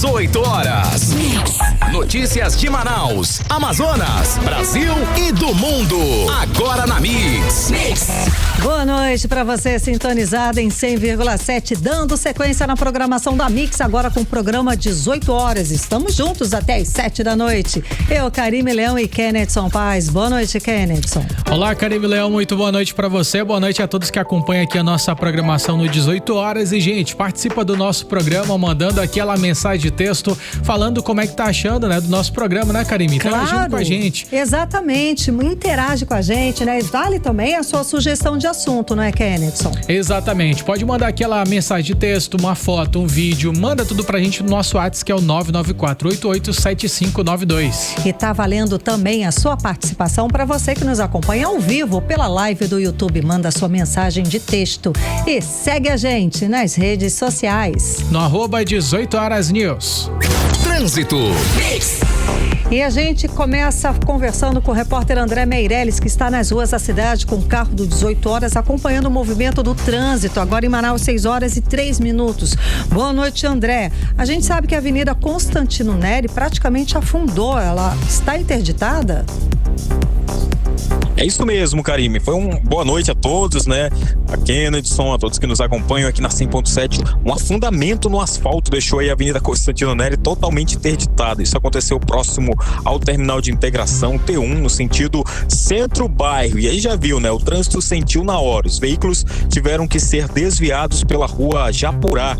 18 horas. Notícias de Manaus, Amazonas, Brasil e do mundo. Agora na Mix. Boa noite para você sintonizado em 100,7, dando sequência na programação da Mix, agora com o programa 18 horas. Estamos juntos até as 7 da noite. Eu, Karime Leão e Kennedson Paz. Boa noite, Kennedson. Olá, Karime Leão, muito boa noite para você. Boa noite a todos que acompanham aqui a nossa programação no 18 horas. E, gente, participa do nosso programa mandando aquela mensagem de texto falando como é que tá achando, né, do nosso programa, né, Karime? Interagindo com a gente. Exatamente, interage com a gente, né? Vale também a sua sugestão de assunto, não é, Kennedson? Exatamente, pode mandar aquela mensagem de texto, uma foto, um vídeo, manda tudo pra gente no nosso WhatsApp, que é o 994-887592. E tá valendo também a sua participação para você que nos acompanha ao vivo pela live do YouTube. Manda sua mensagem de texto e segue a gente nas redes sociais. No @18horasnews. Trânsito. E a gente começa conversando com o repórter André Meirelles, que está nas ruas da cidade com o carro do 18 horas, acompanhando o movimento do trânsito, agora em Manaus, 6 horas e 3 minutos. Boa noite, André. A gente sabe que a Avenida Constantino Neri praticamente afundou, ela está interditada? É isso mesmo, Karime. Foi boa noite a todos, né? A Kennedson, a todos que nos acompanham aqui na 100.7. Um afundamento no asfalto deixou aí a Avenida Constantino Neri totalmente interditada. Isso aconteceu próximo ao terminal de integração T1, no sentido centro-bairro. E aí já viu, né? O trânsito sentiu na hora. Os veículos tiveram que ser desviados pela rua Japurá.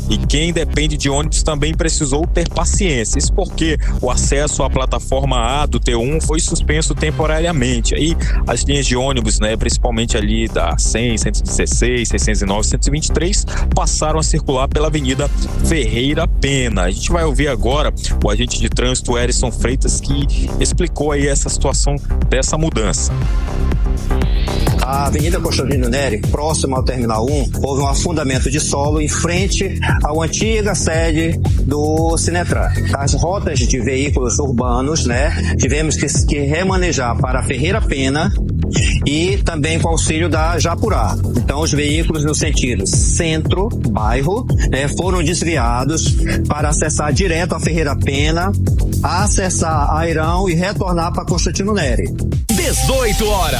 E quem depende de ônibus também precisou ter paciência. Isso porque o acesso à plataforma A do T1 foi suspenso temporariamente. Aí as linhas de ônibus, né, principalmente ali da 100, 116, 609, 123, passaram a circular pela Avenida Ferreira Pena. A gente vai ouvir agora o agente de trânsito Erison Freitas, que explicou aí essa situação dessa mudança. A Avenida Constantino Neri, próxima ao Terminal 1, houve um afundamento de solo em frente à antiga sede do Sinetran. As rotas de veículos urbanos, né, tivemos que remanejar para a Ferreira Pena e também com auxílio da Japurá. Então, os veículos no sentido centro-bairro, né, foram desviados para acessar direto a Ferreira Pena, acessar Airão e retornar para Constantino Neri. 18 horas.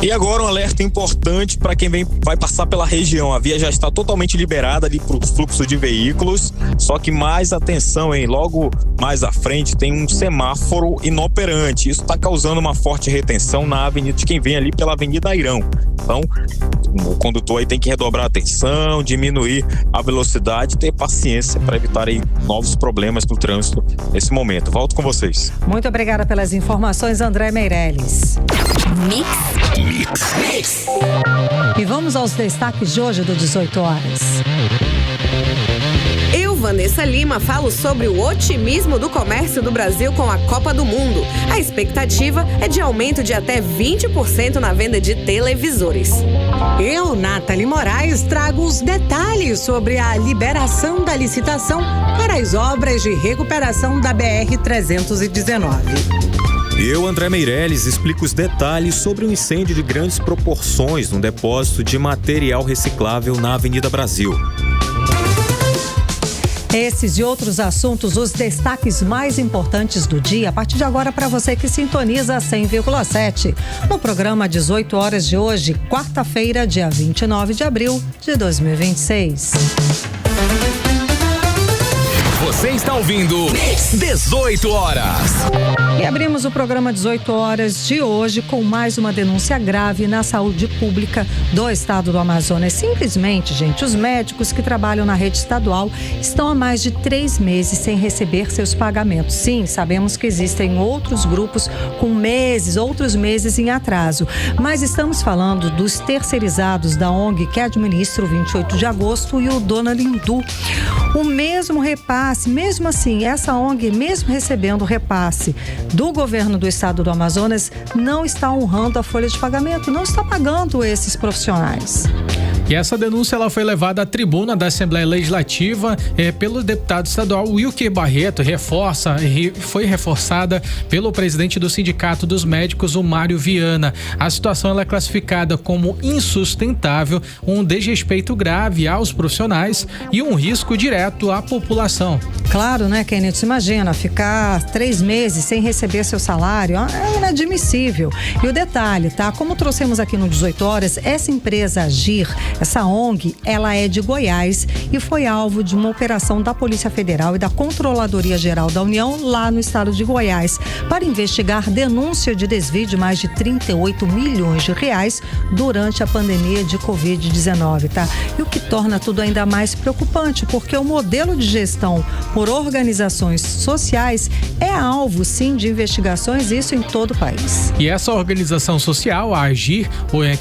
E agora um alerta importante para quem vai passar pela região. A via já está totalmente liberada ali para o fluxo de veículos, só que mais atenção, hein? Logo mais à frente tem um semáforo inoperante. Isso está causando uma forte retenção na avenida de quem vem ali pela Avenida Airão. Então, o condutor aí tem que redobrar a atenção, diminuir a velocidade e ter paciência para evitar aí novos problemas no trânsito nesse momento. Volto com vocês. Muito obrigada pelas informações, André Meirelles. Mix. E vamos aos destaques de hoje do 18 horas. Eu, Vanessa Lima, falo sobre o otimismo do comércio do Brasil com a Copa do Mundo. A expectativa é de aumento de até 20% na venda de televisores. Eu, Nathalie Moraes, trago os detalhes sobre a liberação da licitação para as obras de recuperação da BR-319. Eu, André Meirelles, explico os detalhes sobre um incêndio de grandes proporções num depósito de material reciclável na Avenida Brasil. Esses e outros assuntos, os destaques mais importantes do dia, a partir de agora para você que sintoniza 100,7. No programa 18 horas de hoje, quarta-feira, dia 29 de abril de 2026. Você está ouvindo 18 horas. E abrimos o programa 18 horas de hoje com mais uma denúncia grave na saúde pública do estado do Amazonas. Simplesmente, gente, os médicos que trabalham na rede estadual estão há mais de 3 meses sem receber seus pagamentos. Sim, sabemos que existem outros grupos com outros meses em atraso. Mas estamos falando dos terceirizados da ONG que administra o 28 de agosto e o Dona Lindu. O mesmo repasse, mesmo assim, essa ONG, mesmo recebendo o repasse do governo do estado do Amazonas, não está honrando a folha de pagamento, não está pagando esses profissionais. E essa denúncia ela foi levada à tribuna da Assembleia Legislativa pelo deputado estadual Wilker Barreto, foi reforçada pelo presidente do Sindicato dos Médicos, o Mário Viana. A situação ela é classificada como insustentável, um desrespeito grave aos profissionais e um risco direto à população. Claro, né, Kenneth? Imagina, ficar 3 meses sem receber seu salário é inadmissível. E o detalhe, tá? Como trouxemos aqui no 18 Horas, essa empresa Agir, essa ONG, ela é de Goiás e foi alvo de uma operação da Polícia Federal e da Controladoria Geral da União lá no estado de Goiás para investigar denúncia de desvio de mais de 38 milhões de reais durante a pandemia de Covid-19, tá? E o que torna tudo ainda mais preocupante, porque o modelo de gestão por organizações sociais é alvo, sim, de investigações, isso em todo o país. E essa organização social, a Agir,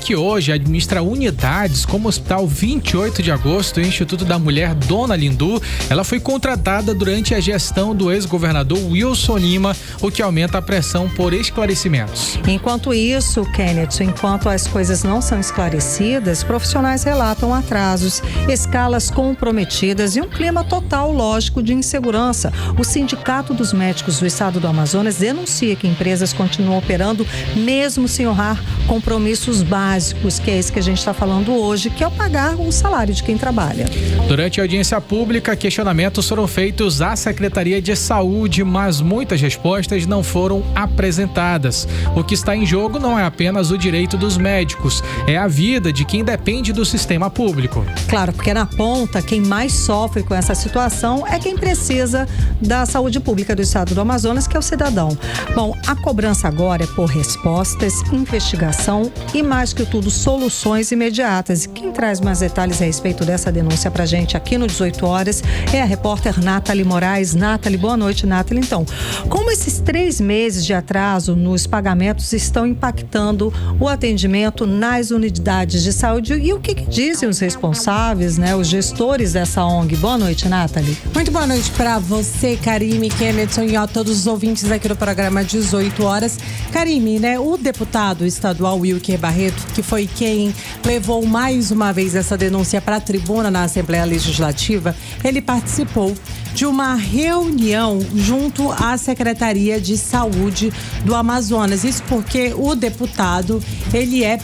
que hoje administra unidades como o Hospital 28 de Agosto e o Instituto da Mulher Dona Lindu, ela foi contratada durante a gestão do ex-governador Wilson Lima, o que aumenta a pressão por esclarecimentos. Enquanto isso, Kenneth, enquanto as coisas não são esclarecidas, profissionais relatam atrasos, escalas comprometidas e um clima total, lógico, de insegurança. O Sindicato dos Médicos do Estado do Amazonas denuncia que empresas continuam operando mesmo sem honrar compromissos básicos, que é isso que a gente está falando hoje, que é o pagar o salário de quem trabalha. Durante a audiência pública, questionamentos foram feitos à Secretaria de Saúde, mas muitas respostas não foram apresentadas. O que está em jogo não é apenas o direito dos médicos, é a vida de quem depende do sistema público. Claro, porque na ponta, quem mais sofre com essa situação é quem precisa da saúde pública do estado do Amazonas, que é o cidadão. Bom, a cobrança agora é por respostas, investigação e, mais que tudo, soluções imediatas. E quem traz mais detalhes a respeito dessa denúncia pra gente aqui no 18 Horas é a repórter Nathalie Moraes. Nathalie, boa noite, Nathalie. Então, como esses 3 meses de atraso nos pagamentos estão impactando o atendimento nas unidades de saúde e o que dizem os responsáveis, né, os gestores dessa ONG? Boa noite, Nathalie. Muito boa noite para você, Karime, Kenneth e a todos os ouvintes aqui do programa 18 Horas. Karime, né, o deputado estadual Wilker Barreto, que foi quem levou mais uma vez essa denúncia para a tribuna na Assembleia Legislativa, ele participou de uma reunião junto à Secretaria de Saúde do Amazonas. Isso porque o deputado, ele é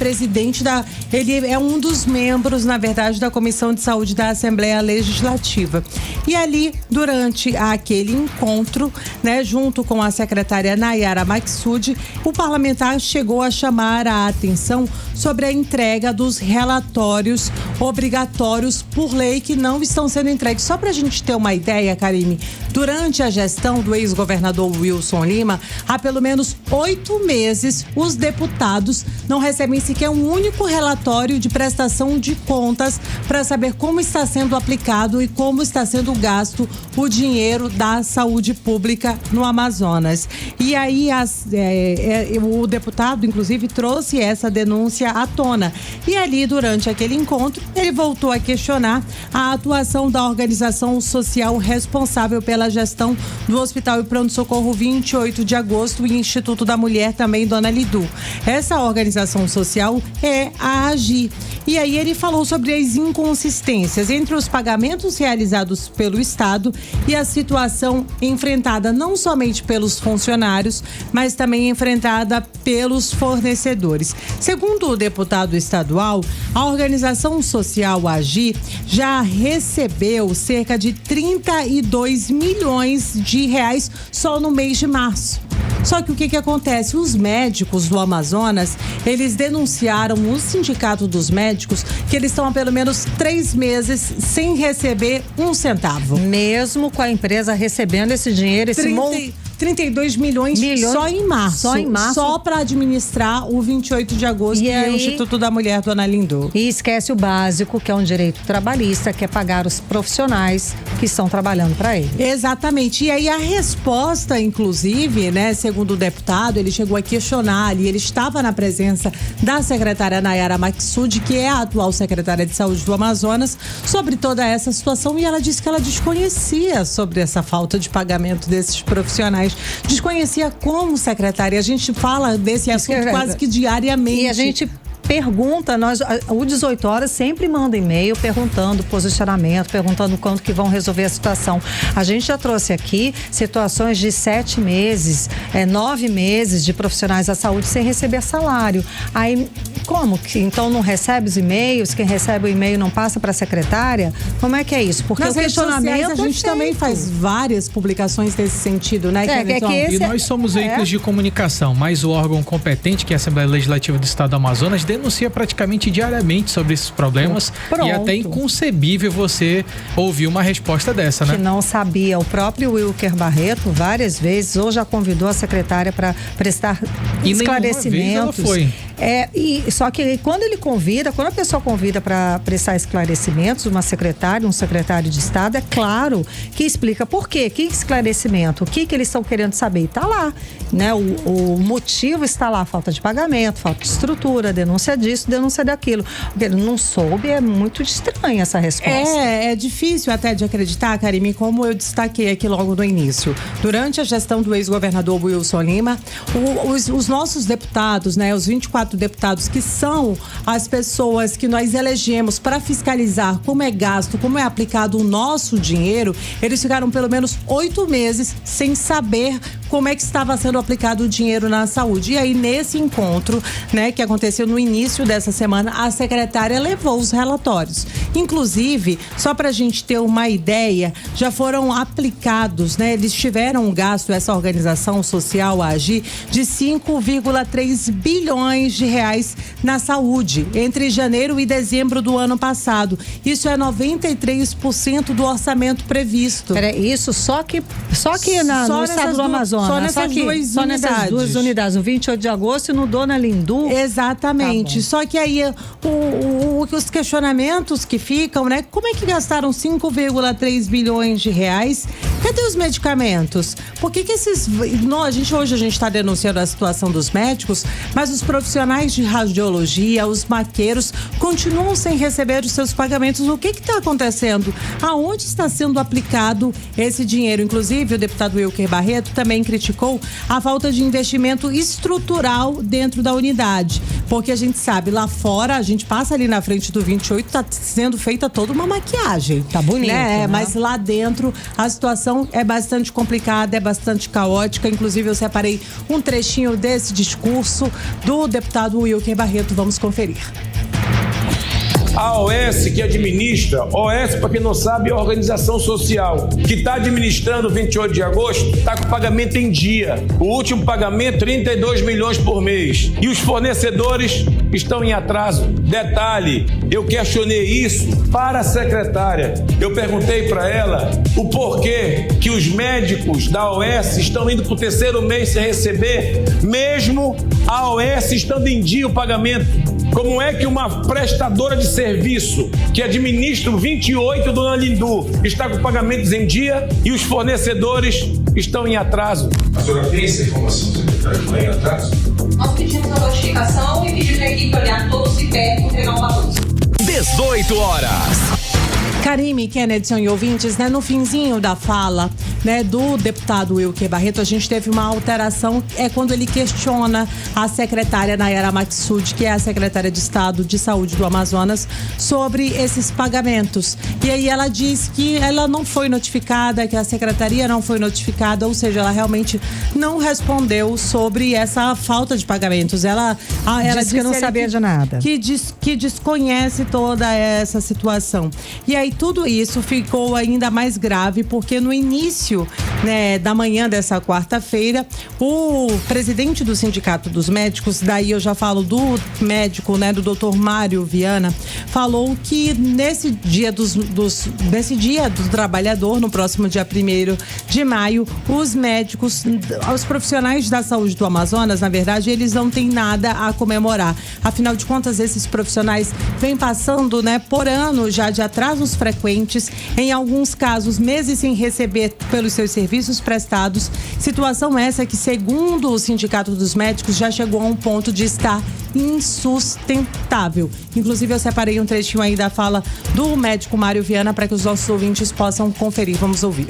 ele é um dos membros, na verdade, da Comissão de Saúde da Assembleia Legislativa. E ali, durante aquele encontro, né, junto com a secretária Nayara Maksud, o parlamentar chegou a chamar a atenção sobre a entrega dos relatórios obrigatórios por lei que não estão sendo entregues. Só para a gente ter uma ideia, Karime, durante a gestão do ex-governador Wilson Lima, há pelo menos 8 meses, os deputados não recebem sequer um único relatório de prestação de contas para saber como está sendo aplicado e como está sendo gasto o dinheiro da saúde pública no Amazonas. E aí o deputado, inclusive, trouxe essa denúncia à tona. E ali, durante aquele encontro, ele voltou a questionar a atuação da organização social responsável pela gestão do Hospital e Pronto-Socorro 28 de Agosto e Instituto da Mulher, também Dona Lindu. Essa organização social é a Agir. E aí ele falou sobre as inconsistências entre os pagamentos realizados pelo Estado e a situação enfrentada não somente pelos funcionários, mas também enfrentada pelos fornecedores. Segundo o deputado estadual, a organização social Agir já recebeu cerca de 32 milhões de reais só no mês de março. Só que o que acontece? Os médicos do Amazonas, eles denunciaram o Sindicato dos Médicos que eles estão há pelo menos 3 meses sem receber um centavo. Mesmo com a empresa recebendo esse dinheiro, 32 milhões só em março. Só em março. Só para administrar o 28 de agosto e o Instituto da Mulher, Dona Lindu. E esquece o básico, que é um direito trabalhista, que é pagar os profissionais que estão trabalhando para ele. Exatamente. E aí a resposta, inclusive, né, segundo o deputado, ele chegou a questionar ali, ele estava na presença da secretária Nayara Maksud, que é a atual secretária de Saúde do Amazonas, sobre toda essa situação, e ela disse que ela desconhecia sobre essa falta de pagamento desses profissionais. Desconhecia como secretária. A gente fala desse assunto quase que diariamente. E a gente pergunta, o 18 Horas sempre manda e-mail perguntando posicionamento, perguntando quanto que vão resolver a situação. A gente já trouxe aqui situações de 7 meses, 9 meses de profissionais da saúde sem receber salário. Aí Como? Então não recebe os e-mails? Quem recebe o e-mail não passa para a secretária? Como é que é isso? Porque nas o questionamento a gente também faz várias publicações nesse sentido, né? E nós somos veículos de comunicação, mas o órgão competente, que é a Assembleia Legislativa do Estado do Amazonas, denuncia praticamente diariamente sobre esses problemas. Pronto. E é até inconcebível você ouvir uma resposta dessa, né? Que não sabia. O próprio Wilker Barreto, várias vezes, ou já convidou a secretária para prestar esclarecimentos. Ela foi. Só que quando a pessoa convida para prestar esclarecimentos, uma secretária, um secretário de Estado, é claro que explica por quê, que esclarecimento, o que eles estão querendo saber. E tá lá, né? O motivo está lá, falta de pagamento, falta de estrutura, denúncia disso, denúncia daquilo. Porque ele não soube, é muito estranha essa resposta. É difícil até de acreditar, Karime, como eu destaquei aqui logo no início. Durante a gestão do ex-governador Wilson Lima, os nossos deputados, né, os 24 deputados que são as pessoas que nós elegemos para fiscalizar como é gasto, como é aplicado o nosso dinheiro, eles ficaram pelo menos 8 meses sem saber como é que estava sendo aplicado o dinheiro na saúde. E aí, nesse encontro, né, que aconteceu no início dessa semana, a secretária levou os relatórios. Inclusive, só para a gente ter uma ideia, já foram aplicados, né, eles tiveram um gasto, essa organização social, a AGI, de 5,3 bilhões de reais na saúde, entre janeiro e dezembro do ano passado. Isso é 93% do orçamento previsto. Isso só que no estado do Amazonas. Só nessas duas unidades. No 28 de agosto e no Dona Lindu. Exatamente. Tá, só que aí os questionamentos que ficam, né? Como é que gastaram 5,3 bilhões de reais? Cadê os medicamentos? Por que esses... Hoje a gente está denunciando a situação dos médicos, mas os profissionais de radiologia, os maqueiros, continuam sem receber os seus pagamentos. O que está acontecendo? Aonde está sendo aplicado esse dinheiro? Inclusive, o deputado Wilker Barreto também criticou a falta de investimento estrutural dentro da unidade. Porque a gente sabe, lá fora, a gente passa ali na frente do 28, está sendo feita toda uma maquiagem. Tá bonito, né? Mas lá dentro a situação é bastante complicada, é bastante caótica. Inclusive, eu separei um trechinho desse discurso do deputado Wilker Barreto. Vamos conferir. A OS que administra, OS, para quem não sabe, é a organização social, que está administrando 28 de agosto, está com pagamento em dia. O último pagamento, 32 milhões por mês. E os fornecedores estão em atraso. Detalhe, eu questionei isso para a secretária. Eu perguntei para ela o porquê que os médicos da OS estão indo para o 3º mês sem receber, mesmo a OS estando em dia o pagamento. Como é que uma prestadora de serviço que administra o 28 do Dona Lindu está com pagamentos em dia e os fornecedores estão em atraso? A senhora tem essa informação, secretário, que está em atraso? Nós pedimos a notificação e pedimos a equipe olhar todos de perto e entregar um balanço. 18 horas. Karime, Kennedy e ouvintes, né, no finzinho da fala, né, do deputado Wilker Barreto, a gente teve uma alteração, quando ele questiona a secretária Nayara Maksud, que é a secretária de Estado de Saúde do Amazonas, sobre esses pagamentos. E aí ela diz que ela não foi notificada, que a secretaria não foi notificada, ou seja, ela realmente não respondeu sobre essa falta de pagamentos. Ela disse que não sabia de nada. Que desconhece toda essa situação. E aí tudo isso ficou ainda mais grave, porque no início, né, da manhã dessa quarta-feira, o presidente do Sindicato dos Médicos, daí eu já falo do médico, né, do Dr. Mário Viana, falou que nesse dia do trabalhador, no próximo dia 1º de maio, os médicos, os profissionais da saúde do Amazonas, na verdade, eles não têm nada a comemorar. Afinal de contas, esses profissionais vêm passando, né, por ano já de atrasos frequentes, em alguns casos meses sem receber pelos seus serviços prestados. Situação essa que, segundo o Sindicato dos Médicos, já chegou a um ponto de estar insustentável. Inclusive, eu separei um trechinho aí da fala do médico Mário Viana para que os nossos ouvintes possam conferir. Vamos ouvir.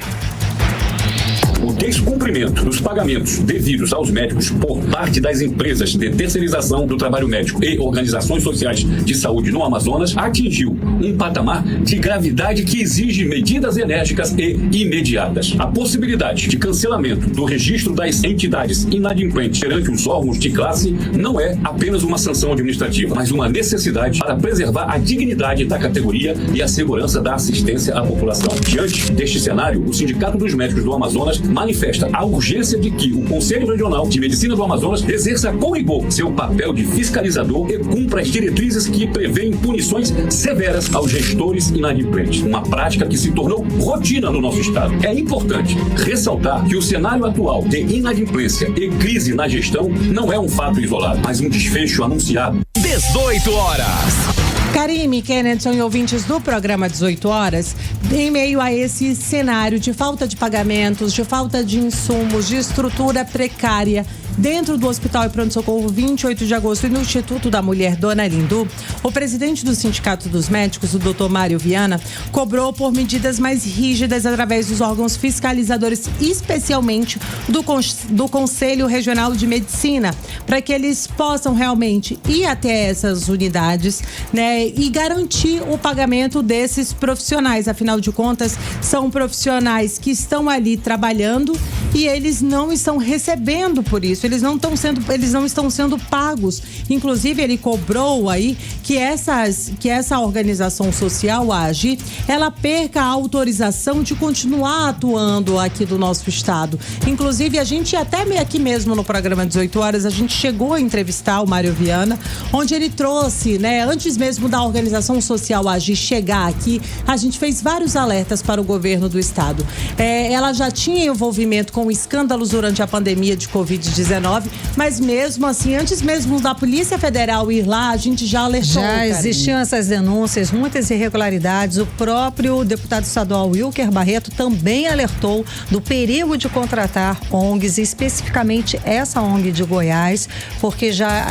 O descumprimento dos pagamentos devidos aos médicos por parte das empresas de terceirização do trabalho médico e organizações sociais de saúde no Amazonas atingiu um patamar de gravidade que exige medidas enérgicas e imediatas. A possibilidade de cancelamento do registro das entidades inadimplentes perante os órgãos de classe não é apenas uma sanção administrativa, mas uma necessidade para preservar a dignidade da categoria e a segurança da assistência à população. Diante deste cenário, o Sindicato dos Médicos do Amazonas manifesta a urgência de que o Conselho Regional de Medicina do Amazonas exerça com rigor seu papel de fiscalizador e cumpra as diretrizes que prevêem punições severas aos gestores inadimplentes, uma prática que se tornou rotina no nosso estado. É importante ressaltar que o cenário atual de inadimplência e crise na gestão não é um fato isolado, mas um desfecho anunciado. 18 horas. Karime, Kennedy e ouvintes do programa 18 horas, em meio a esse cenário de falta de pagamentos, de falta de insumos, de estrutura precária dentro do Hospital e Pronto-Socorro 28 de agosto e no Instituto da Mulher Dona Lindu, o presidente do Sindicato dos Médicos, o Dr. Mário Viana, cobrou por medidas mais rígidas através dos órgãos fiscalizadores, especialmente do Conselho Regional de Medicina, para que eles possam realmente ir até essas unidades, né, e garantir o pagamento desses profissionais. Afinal de contas, são profissionais que estão ali trabalhando e eles não estão recebendo por isso. Eles não estão sendo pagos. Inclusive, ele cobrou aí que essa organização social, a AGI, ela perca a autorização de continuar atuando aqui do nosso estado. Inclusive, a gente até aqui mesmo no programa 18 horas, a gente chegou a entrevistar o Mário Viana, onde ele trouxe, né, antes mesmo da organização social AGI chegar aqui, a gente fez vários alertas para o governo do estado. Ela já tinha envolvimento com escândalos durante a pandemia de Covid-19, mas mesmo assim, antes mesmo da Polícia Federal ir lá, a gente já alertou. Já existiam essas denúncias, muitas irregularidades. O próprio deputado estadual Wilker Barreto também alertou do perigo de contratar ONGs, especificamente essa ONG de Goiás, porque já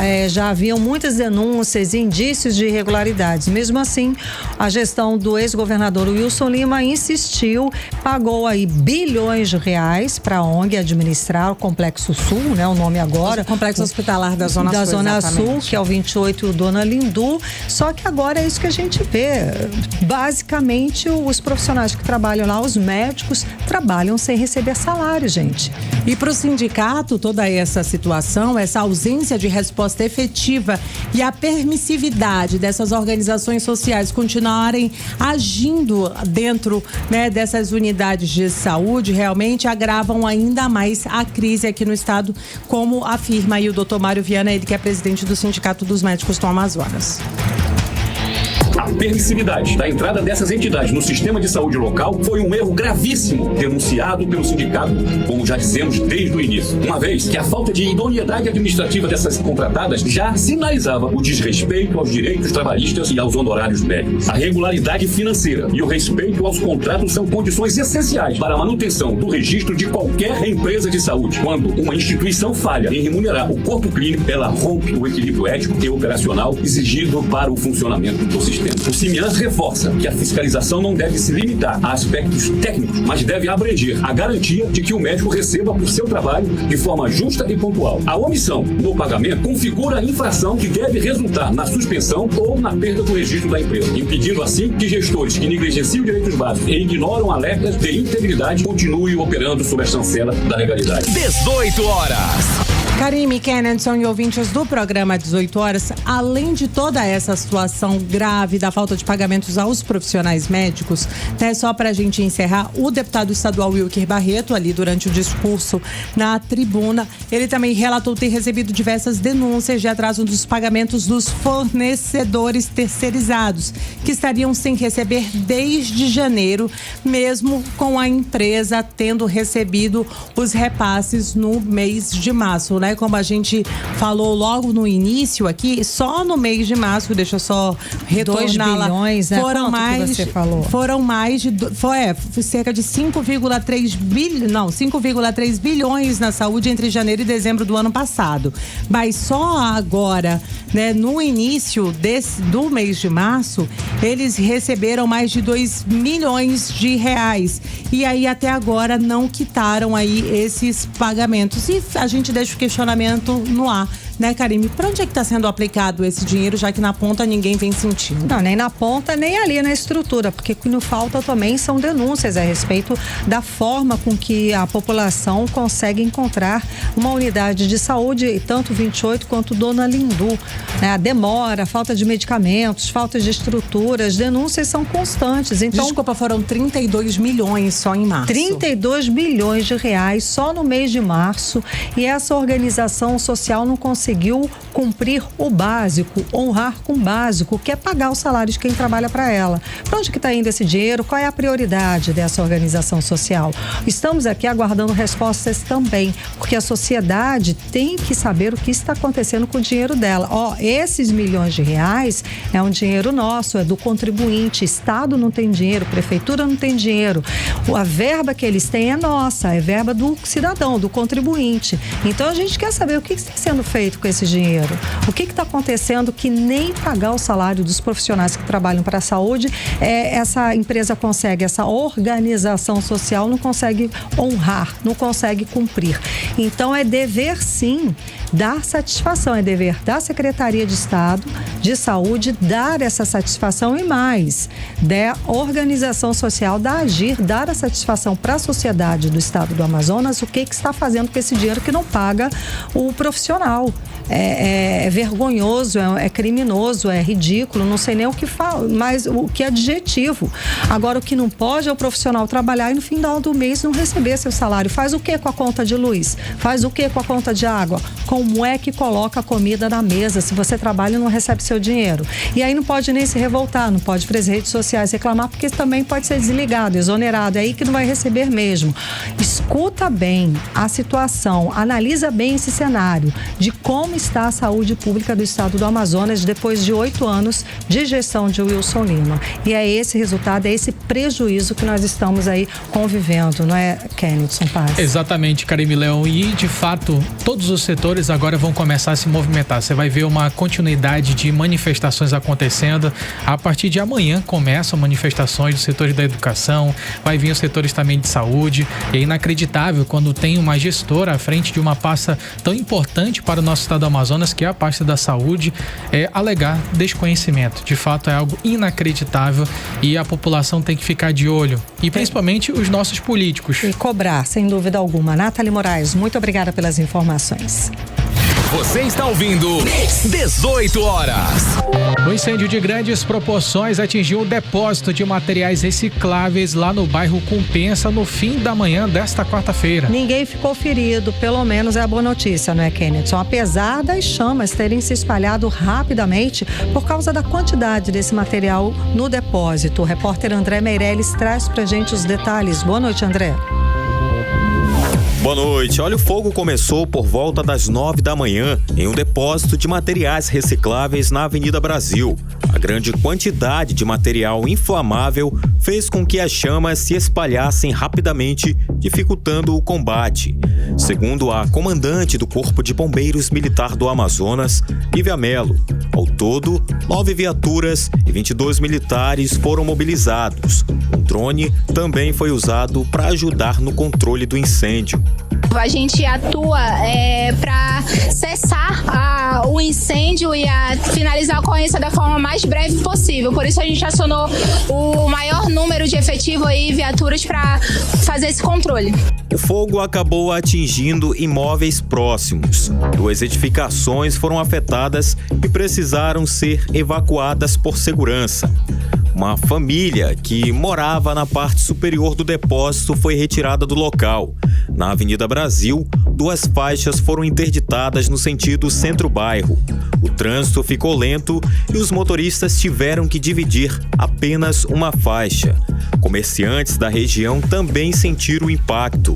haviam muitas denúncias e indícios de irregularidades. Mesmo assim, a gestão do ex-governador Wilson Lima insistiu, pagou aí bilhões de reais para a ONG administrar o Complexo Sul, né, o nome agora. O Complexo Hospitalar da Zona Sul. Da Zona Sul, que é o 28 Dona Lindu. Só que agora é isso que a gente vê. Basicamente, os profissionais que trabalham lá, os médicos, trabalham sem receber salário, gente. E para o sindicato, toda essa situação, essa ausência de resposta efetiva e a permissividade dessas organizações sociais continuarem agindo dentro, né, dessas unidades de saúde, realmente agravam ainda mais a crise aqui no estado, como afirma aí o doutor Mário Viana, ele que é presidente do Sindicato dos Médicos do Amazonas. A permissividade da entrada dessas entidades no sistema de saúde local foi um erro gravíssimo denunciado pelo sindicato, como já dizemos desde o início. Uma vez que a falta de idoneidade administrativa dessas contratadas já sinalizava o desrespeito aos direitos trabalhistas e aos honorários médicos. A regularidade financeira e o respeito aos contratos são condições essenciais para a manutenção do registro de qualquer empresa de saúde. Quando uma instituição falha em remunerar o corpo clínico, ela rompe o equilíbrio ético e operacional exigido para o funcionamento do sistema. O CIMIAN reforça que a fiscalização não deve se limitar a aspectos técnicos, mas deve abranger a garantia de que o médico receba por seu trabalho de forma justa e pontual. A omissão no pagamento configura a infração que deve resultar na suspensão ou na perda do registro da empresa, impedindo assim que gestores que negligenciam direitos básicos e ignoram alertas de integridade continuem operando sob a chancela da legalidade. 18 horas. Karime, Kennedy e ouvintes do programa 18 horas, além de toda essa situação grave da falta de pagamentos aos profissionais médicos, né, só para a gente encerrar, o deputado estadual Wilker Barreto, ali durante o discurso na tribuna, ele também relatou ter recebido diversas denúncias de atraso dos pagamentos dos fornecedores terceirizados, que estariam sem receber desde janeiro, mesmo com a empresa tendo recebido os repasses no mês de março, né? Como a gente falou logo no início aqui, só no mês de março, deixa eu só retornar 2 bilhões, lá. né? Foram mais, que você falou? Foram mais de, cerca de 5,3 bilhões na saúde entre janeiro e dezembro do ano passado. Mas só agora, né, no início do mês de março, eles receberam mais de 2 milhões de reais. E aí até agora não quitaram aí esses pagamentos. E a gente deixa o questionamento no ar, né, Karime? Para onde é que está sendo aplicado esse dinheiro, já que na ponta ninguém vem sentindo? Não, nem na ponta, nem ali na estrutura, porque o que não falta também são denúncias a respeito da forma com que a população consegue encontrar uma unidade de saúde, tanto 28 quanto Dona Lindu, né? A demora, a falta de medicamentos, falta de estruturas, denúncias são constantes. Então, desculpa, foram 32 milhões só em março. 32 bilhões de reais só no mês de março, e essa organização social não conseguiu cumprir o básico, honrar com o básico, que é pagar o salário de quem trabalha para ela. Para onde que está indo esse dinheiro? Qual é a prioridade dessa organização social? Estamos aqui aguardando respostas também, porque a sociedade tem que saber o que está acontecendo com o dinheiro dela. Esses milhões de reais é um dinheiro nosso, é do contribuinte. Estado não tem dinheiro, prefeitura não tem dinheiro. A verba que eles têm é nossa, é verba do cidadão, do contribuinte. Então a gente quer saber o que está sendo feito com esse dinheiro. O que está acontecendo que nem pagar o salário dos profissionais que trabalham para a saúde, essa empresa consegue, essa organização social não consegue honrar, não consegue cumprir. Então é dever sim dar satisfação, é dever da Secretaria de Estado de Saúde dar essa satisfação e mais, da organização social da Agir, dar a satisfação para a sociedade do Estado do Amazonas o que está fazendo com esse dinheiro que não paga o profissional. É vergonhoso, é criminoso, é ridículo, não sei nem o que fala, mas o que é adjetivo. Agora, o que não pode é o profissional trabalhar e no final do mês não receber seu salário. Faz o que com a conta de luz? Faz o que com a conta de água? Como é que coloca a comida na mesa se você trabalha e não recebe seu dinheiro? E aí não pode nem se revoltar, não pode ir para as redes sociais reclamar, porque também pode ser desligado, exonerado, é aí que não vai receber mesmo. Escuta bem a situação, analisa bem esse cenário de como está a saúde pública do estado do Amazonas depois de 8 anos de gestão de Wilson Lima. E é esse resultado, é esse prejuízo que nós estamos aí convivendo, não é, Kennedy Paz? Exatamente, Karime Leão. E, de fato, todos os setores agora vão começar a se movimentar. Você vai ver uma continuidade de manifestações acontecendo. A partir de amanhã começam manifestações dos setores da educação, vai vir os setores também de saúde. E é inacreditável quando tem uma gestora à frente de uma pasta tão importante para o nosso estado do Amazonas, que é a pasta da saúde, alegar desconhecimento. De fato, é algo inacreditável e a população tem que ficar de olho. E principalmente os nossos políticos. E cobrar, sem dúvida alguma. Nathalie Moraes, muito obrigada pelas informações. Você está ouvindo 18 horas. Um incêndio de grandes proporções atingiu o depósito de materiais recicláveis lá no bairro Compensa no fim da manhã desta quarta-feira. Ninguém ficou ferido, pelo menos é a boa notícia, não é, Kennedy? Apesar das chamas terem se espalhado rapidamente por causa da quantidade desse material no depósito. O repórter André Meirelles traz pra gente os detalhes. Boa noite, André. Boa noite. Olha, o fogo começou por volta das 9 da manhã em um depósito de materiais recicláveis na Avenida Brasil. A grande quantidade de material inflamável fez com que as chamas se espalhassem rapidamente, dificultando o combate. Segundo a comandante do Corpo de Bombeiros Militar do Amazonas, Lívia Melo, ao todo, 9 viaturas e 22 militares foram mobilizados. Um drone também foi usado para ajudar no controle do incêndio. A gente atua para cessar o incêndio e finalizar a ocorrência da forma mais breve possível. Por isso a gente acionou o maior número de efetivo e viaturas para fazer esse controle. O fogo acabou atingindo imóveis próximos. 2 edificações foram afetadas e precisaram ser evacuadas por segurança. Uma família que morava na parte superior do depósito foi retirada do local. Na Avenida Brasil, 2 faixas foram interditadas no sentido centro-bairro. O trânsito ficou lento e os motoristas tiveram que dividir apenas uma faixa. Comerciantes da região também sentiram o impacto.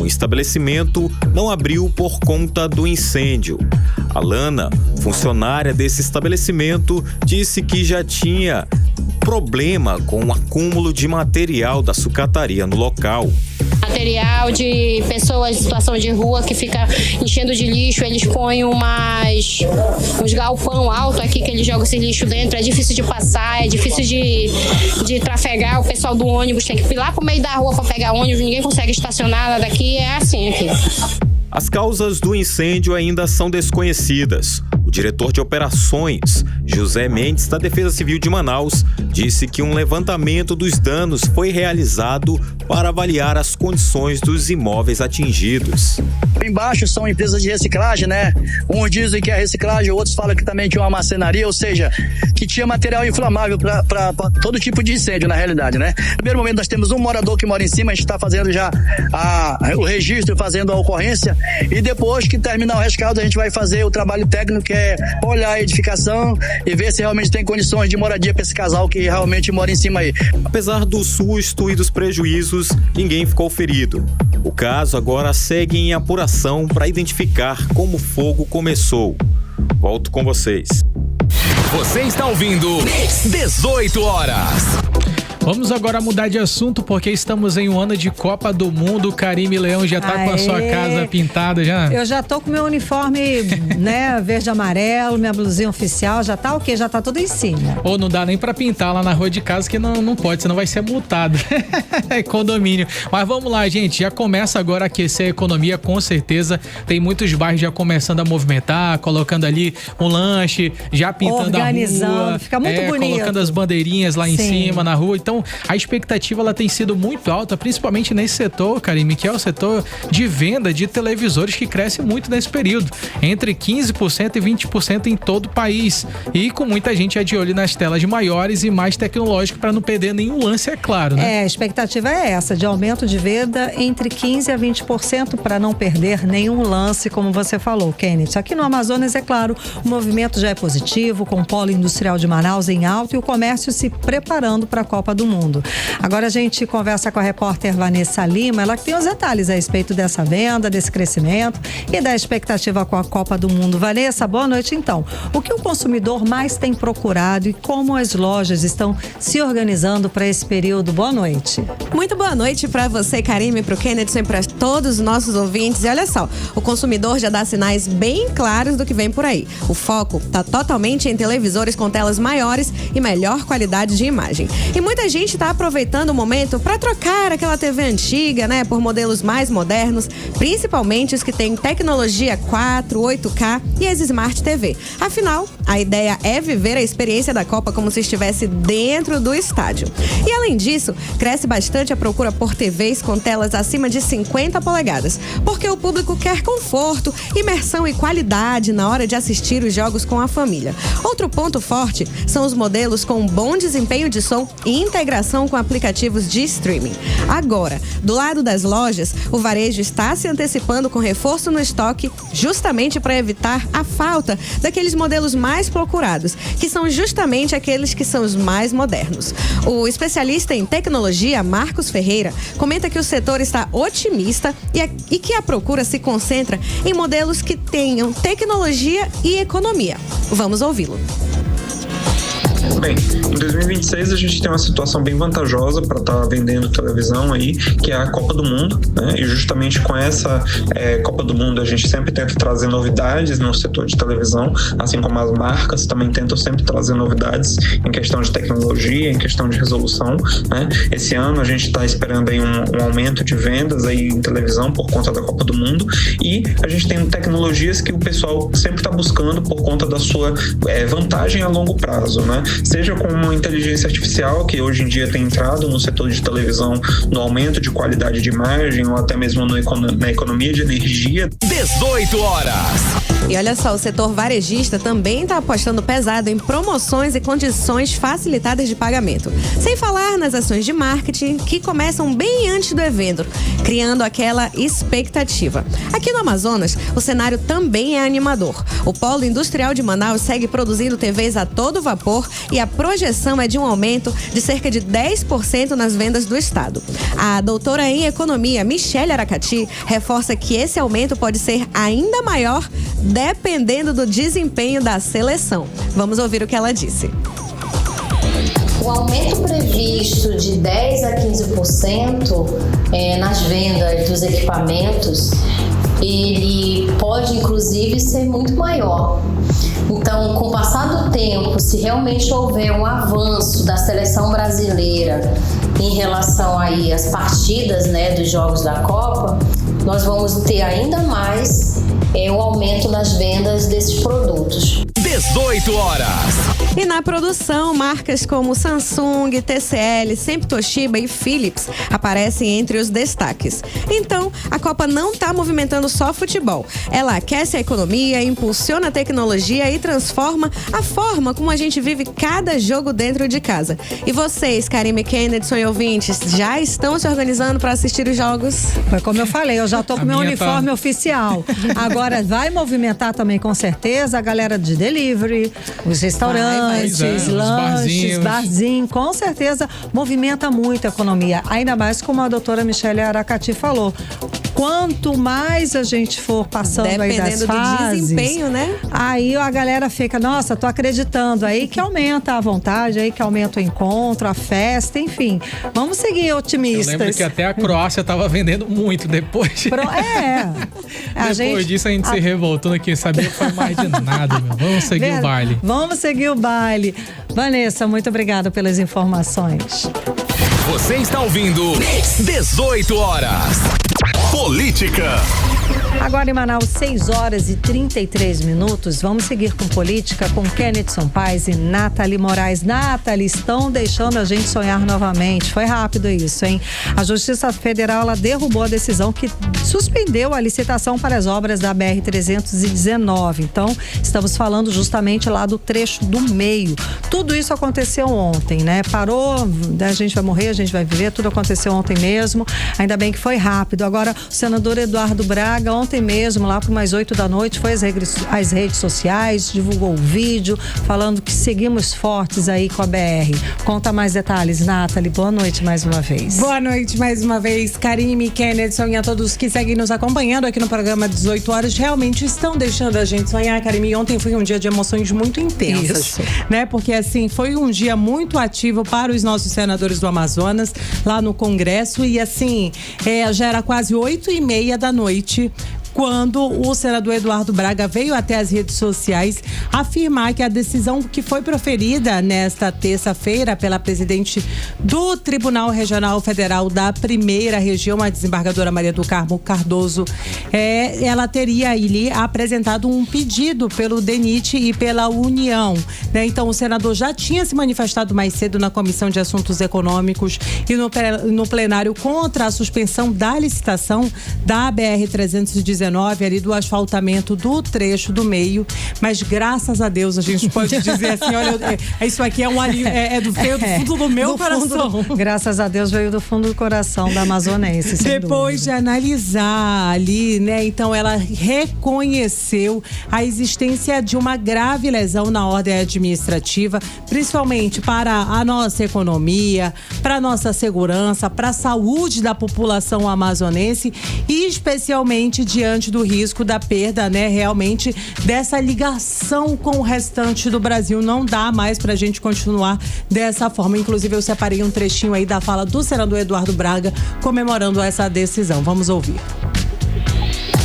o estabelecimento não abriu por conta do incêndio. Alana, funcionária desse estabelecimento, disse que já tinha problema com o acúmulo de material da sucataria no local. Material de pessoas em situação de rua que fica enchendo de lixo, eles põem uns galpão alto aqui que eles jogam esse lixo dentro, é difícil de passar, é difícil de trafegar, o pessoal do ônibus tem que ir lá pro meio da rua para pegar ônibus, ninguém consegue estacionar, nada daqui é assim aqui. As causas do incêndio ainda são desconhecidas. O diretor de operações, José Mendes, da Defesa Civil de Manaus, disse que um levantamento dos danos foi realizado para avaliar as condições dos imóveis atingidos. Embaixo são empresas de reciclagem, né? Uns dizem que é reciclagem, outros falam que também tinha uma marcenaria, ou seja, que tinha material inflamável para todo tipo de incêndio, na realidade, né? No primeiro momento nós temos um morador que mora em cima, a gente está fazendo já o registro, fazendo a ocorrência, e depois que terminar o rescaldo a gente vai fazer o trabalho técnico, que é olhar a edificação e ver se realmente tem condições de moradia para esse casal que realmente mora em cima aí. Apesar do susto e dos prejuízos, ninguém ficou ferido. O caso agora segue em apuração para identificar como o fogo começou. Volto com vocês. Você está ouvindo 18 horas. Vamos agora mudar de assunto, porque estamos em um ano de Copa do Mundo. Karime Leão já tá com a sua casa pintada já? Eu já tô com meu uniforme, né, verde e amarelo, minha blusinha oficial, já tá o quê? Já tá tudo em cima. Ou não dá nem pra pintar lá na rua de casa, que não pode, senão vai ser multado. É condomínio. Mas vamos lá, gente, já começa agora a aquecer a economia, com certeza. Tem muitos bairros já começando a movimentar, colocando ali um lanche, já pintando organizando, a rua. fica muito bonito. Colocando as bandeirinhas lá em Sim. cima, na rua. Então, a expectativa ela tem sido muito alta, principalmente nesse setor, Karime, que é o setor de venda de televisores, que cresce muito nesse período, entre 15% e 20% em todo o país, e com muita gente de olho nas telas maiores e mais tecnológicas, para não perder nenhum lance, é claro, né? A expectativa é essa, de aumento de venda entre 15% a 20%, para não perder nenhum lance, como você falou, Kenneth. Aqui no Amazonas, é claro, o movimento já é positivo, com o polo industrial de Manaus em alta e o comércio se preparando para a Copa do Mundo. Agora a gente conversa com a repórter Vanessa Lima, ela que tem os detalhes a respeito dessa venda, desse crescimento e da expectativa com a Copa do Mundo. Vanessa, boa noite então. O que o consumidor mais tem procurado e como as lojas estão se organizando para esse período? Boa noite. Muito boa noite para você, Karime, para o Kenneth e para todos os nossos ouvintes. E olha só, o consumidor já dá sinais bem claros do que vem por aí. O foco está totalmente em televisores com telas maiores e melhor qualidade de imagem. E muita gente está aproveitando o momento para trocar aquela TV antiga, né, por modelos mais modernos, principalmente os que têm tecnologia 4, 8K e as Smart TV. Afinal, a ideia é viver a experiência da Copa como se estivesse dentro do estádio. E além disso, cresce bastante a procura por TVs com telas acima de 50 polegadas, porque o público quer conforto, imersão e qualidade na hora de assistir os jogos com a família. Outro ponto forte são os modelos com bom desempenho de som e integração com aplicativos de streaming. Agora, do lado das lojas, o varejo está se antecipando com reforço no estoque, justamente para evitar a falta daqueles modelos mais procurados, que são justamente aqueles que são os mais modernos. O especialista em tecnologia, Marcos Ferreira, comenta que o setor está otimista e que a procura se concentra em modelos que tenham tecnologia e economia. Vamos ouvi-lo. Bem, em 2026 a gente tem uma situação bem vantajosa para estar vendendo televisão aí, que é a Copa do Mundo, né? E justamente com essa Copa do Mundo a gente sempre tenta trazer novidades no setor de televisão, assim como as marcas também tentam sempre trazer novidades em questão de tecnologia, em questão de resolução, né? Esse ano a gente está esperando aí um aumento de vendas aí em televisão por conta da Copa do Mundo, e a gente tem tecnologias que o pessoal sempre está buscando por conta da sua vantagem a longo prazo, né? Seja com uma inteligência artificial, que hoje em dia tem entrado no setor de televisão, no aumento de qualidade de imagem, ou até mesmo na economia de energia. 18 horas. E olha só, o setor varejista também está apostando pesado em promoções e condições facilitadas de pagamento. Sem falar nas ações de marketing que começam bem antes do evento, criando aquela expectativa. Aqui no Amazonas, o cenário também é animador. O polo industrial de Manaus segue produzindo TVs a todo vapor e a projeção é de um aumento de cerca de 10% nas vendas do estado. A doutora em economia, Michele Aracati, reforça que esse aumento pode ser ainda maior dependendo do desempenho da seleção. Vamos ouvir o que ela disse. O aumento previsto de 10% a 15% nas vendas dos equipamentos, ele pode inclusive ser muito maior. Então, com o passar do tempo, se realmente houver um avanço da seleção brasileira em relação aí às partidas, dos jogos da Copa, nós vamos ter ainda mais o aumento nas vendas desses produtos. 18 horas. E na produção, marcas como Samsung, TCL, Sempre Toshiba e Philips aparecem entre os destaques. Então, a Copa não está movimentando só futebol. Ela aquece a economia, impulsiona a tecnologia e transforma a forma como a gente vive cada jogo dentro de casa. E vocês, Karime, Kennedy e ouvintes, já estão se organizando para assistir os jogos? Foi como eu falei, eu já tô com meu uniforme oficial. Agora vai movimentar também, com certeza, a galera de delivery, os restaurantes, lanches, barzinho, com certeza movimenta muito a economia. Ainda mais como a doutora Michele Aracati falou. Quanto mais a gente for passando aí das fases, do desempenho, aí a galera fica, nossa, tô acreditando, aí que aumenta a vontade, aí que aumenta o encontro, a festa, enfim. Vamos seguir otimistas. Eu lembro que até a Croácia tava vendendo muito depois. Depois disso a gente se revoltou aqui, sabia que foi mais de nada, meu. Vamos seguir o baile. Vamos seguir o baile. Vanessa, muito obrigada pelas informações. Você está ouvindo 18 horas. Política. Agora em Manaus, 6 horas e 33 minutos. Vamos seguir com política com Kennedy Paz e Nathalie Moraes. Nathalie, estão deixando a gente sonhar novamente. Foi rápido isso, hein? A Justiça Federal, ela derrubou a decisão que suspendeu a licitação para as obras da BR-319. Então, estamos falando justamente lá do trecho do meio. Tudo isso aconteceu ontem, Parou, a gente vai morrer, a gente vai viver, tudo aconteceu ontem mesmo. Ainda bem que foi rápido. Agora, o senador Eduardo Braga, ontem mesmo, lá por mais 8 da noite, foi às redes sociais, divulgou o vídeo, falando que seguimos fortes aí com a BR. Conta mais detalhes, Nathalie. Boa noite mais uma vez. Boa noite mais uma vez, Karime, Kennedy e a todos que seguem nos acompanhando aqui no programa 18 horas. Realmente estão deixando a gente sonhar, Karime. Ontem foi um dia de emoções muito intensas, Porque assim, foi um dia muito ativo para os nossos senadores do Amazonas, lá no Congresso, e assim, já era quase 8h30 da noite, quando o senador Eduardo Braga veio até as redes sociais afirmar que a decisão que foi proferida nesta terça-feira pela presidente do Tribunal Regional Federal da Primeira Região, a desembargadora Maria do Carmo Cardoso, ela teria ali apresentado um pedido pelo DENIT e pela União, Então o senador já tinha se manifestado mais cedo na Comissão de Assuntos Econômicos e no plenário contra a suspensão da licitação da BR-319, ali do asfaltamento do trecho do meio, mas graças a Deus a gente pode dizer assim, olha, isso aqui é um alívio, do fundo do meu coração. Graças a Deus veio do fundo do coração da amazonense, sem Depois dúvida. de analisar ali, então ela reconheceu a existência de uma grave lesão na ordem administrativa, principalmente para a nossa economia, para a nossa segurança, para a saúde da população amazonense e especialmente diante do risco da perda, realmente dessa ligação com o restante do Brasil. Não dá mais pra gente continuar dessa forma. Inclusive eu separei um trechinho aí da fala do senador Eduardo Braga comemorando essa decisão. Vamos ouvir.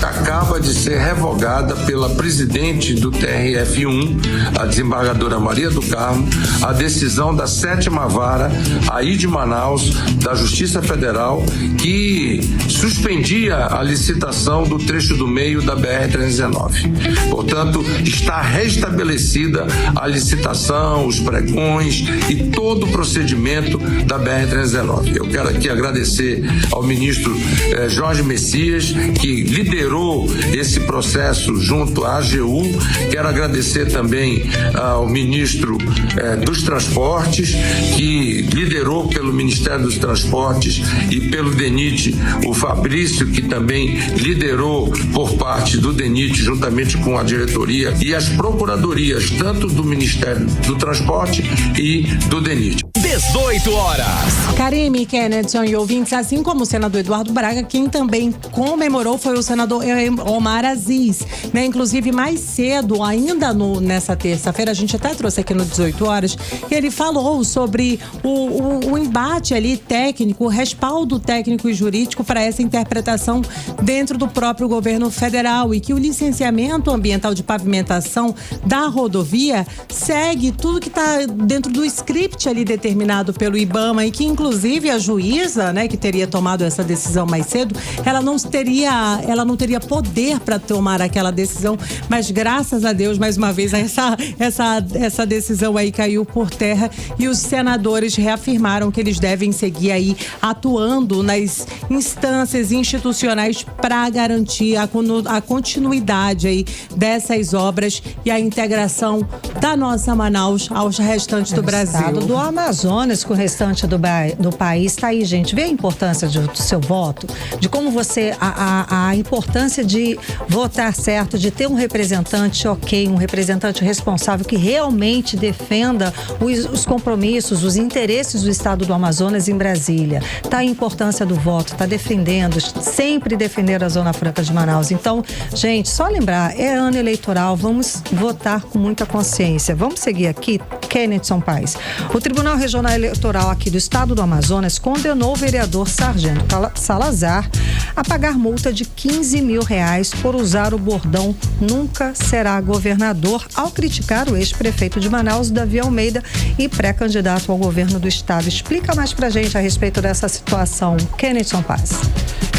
Acaba de ser revogada pela presidente do TRF1, a desembargadora Maria do Carmo, a decisão da 7ª Vara aí de Manaus, da Justiça Federal, que suspendia a licitação do trecho do meio da BR-319. Portanto, está restabelecida a licitação, os pregões e todo o procedimento da BR-319. Eu quero aqui agradecer ao ministro Jorge Messias, que liderou liderou esse processo junto à AGU. Quero agradecer também ao ministro dos Transportes, que liderou pelo Ministério dos Transportes, e pelo DENIT, o Fabrício, que também liderou por parte do DENIT, juntamente com a diretoria e as procuradorias, tanto do Ministério do Transporte e do DENIT. 18 horas. Karime, Kennedy e ouvintes, assim como o senador Eduardo Braga, quem também comemorou foi o senador Omar Aziz, né? Inclusive, mais cedo, ainda nessa terça-feira, a gente até trouxe aqui no 18 horas, e ele falou sobre o embate ali técnico, o respaldo técnico e jurídico para essa interpretação dentro do próprio governo federal, e que o licenciamento ambiental de pavimentação da rodovia segue tudo que está dentro do script ali determinado pelo IBAMA, e que inclusive a juíza, né, que teria tomado essa decisão mais cedo, ela não teria poder para tomar aquela decisão, mas graças a Deus, mais uma vez, essa decisão aí caiu por terra, e os senadores reafirmaram que eles devem seguir aí atuando nas instâncias institucionais para garantir a continuidade aí dessas obras e a integração da nossa Manaus aos restantes do Brasil. O estado do Amazonas com o restante do país tá aí, gente. Vê a importância do seu voto, de como você, a importância de votar certo, de ter um representante um representante responsável que realmente defenda os compromissos, os interesses do estado do Amazonas em Brasília. Tá a importância do voto, tá defendendo, sempre defender a Zona Franca de Manaus. Então, gente, só lembrar, é ano eleitoral, vamos votar com muita consciência. Vamos seguir aqui, Kennedy Paz. O Tribunal Regional Eleitoral aqui do estado do Amazonas condenou o vereador Sargento Salazar a pagar multa de R$15 mil por usar o bordão "nunca será governador", ao criticar o ex-prefeito de Manaus, Davi Almeida, e pré-candidato ao governo do estado. Explica mais pra gente a respeito dessa situação, Kennedy Paz.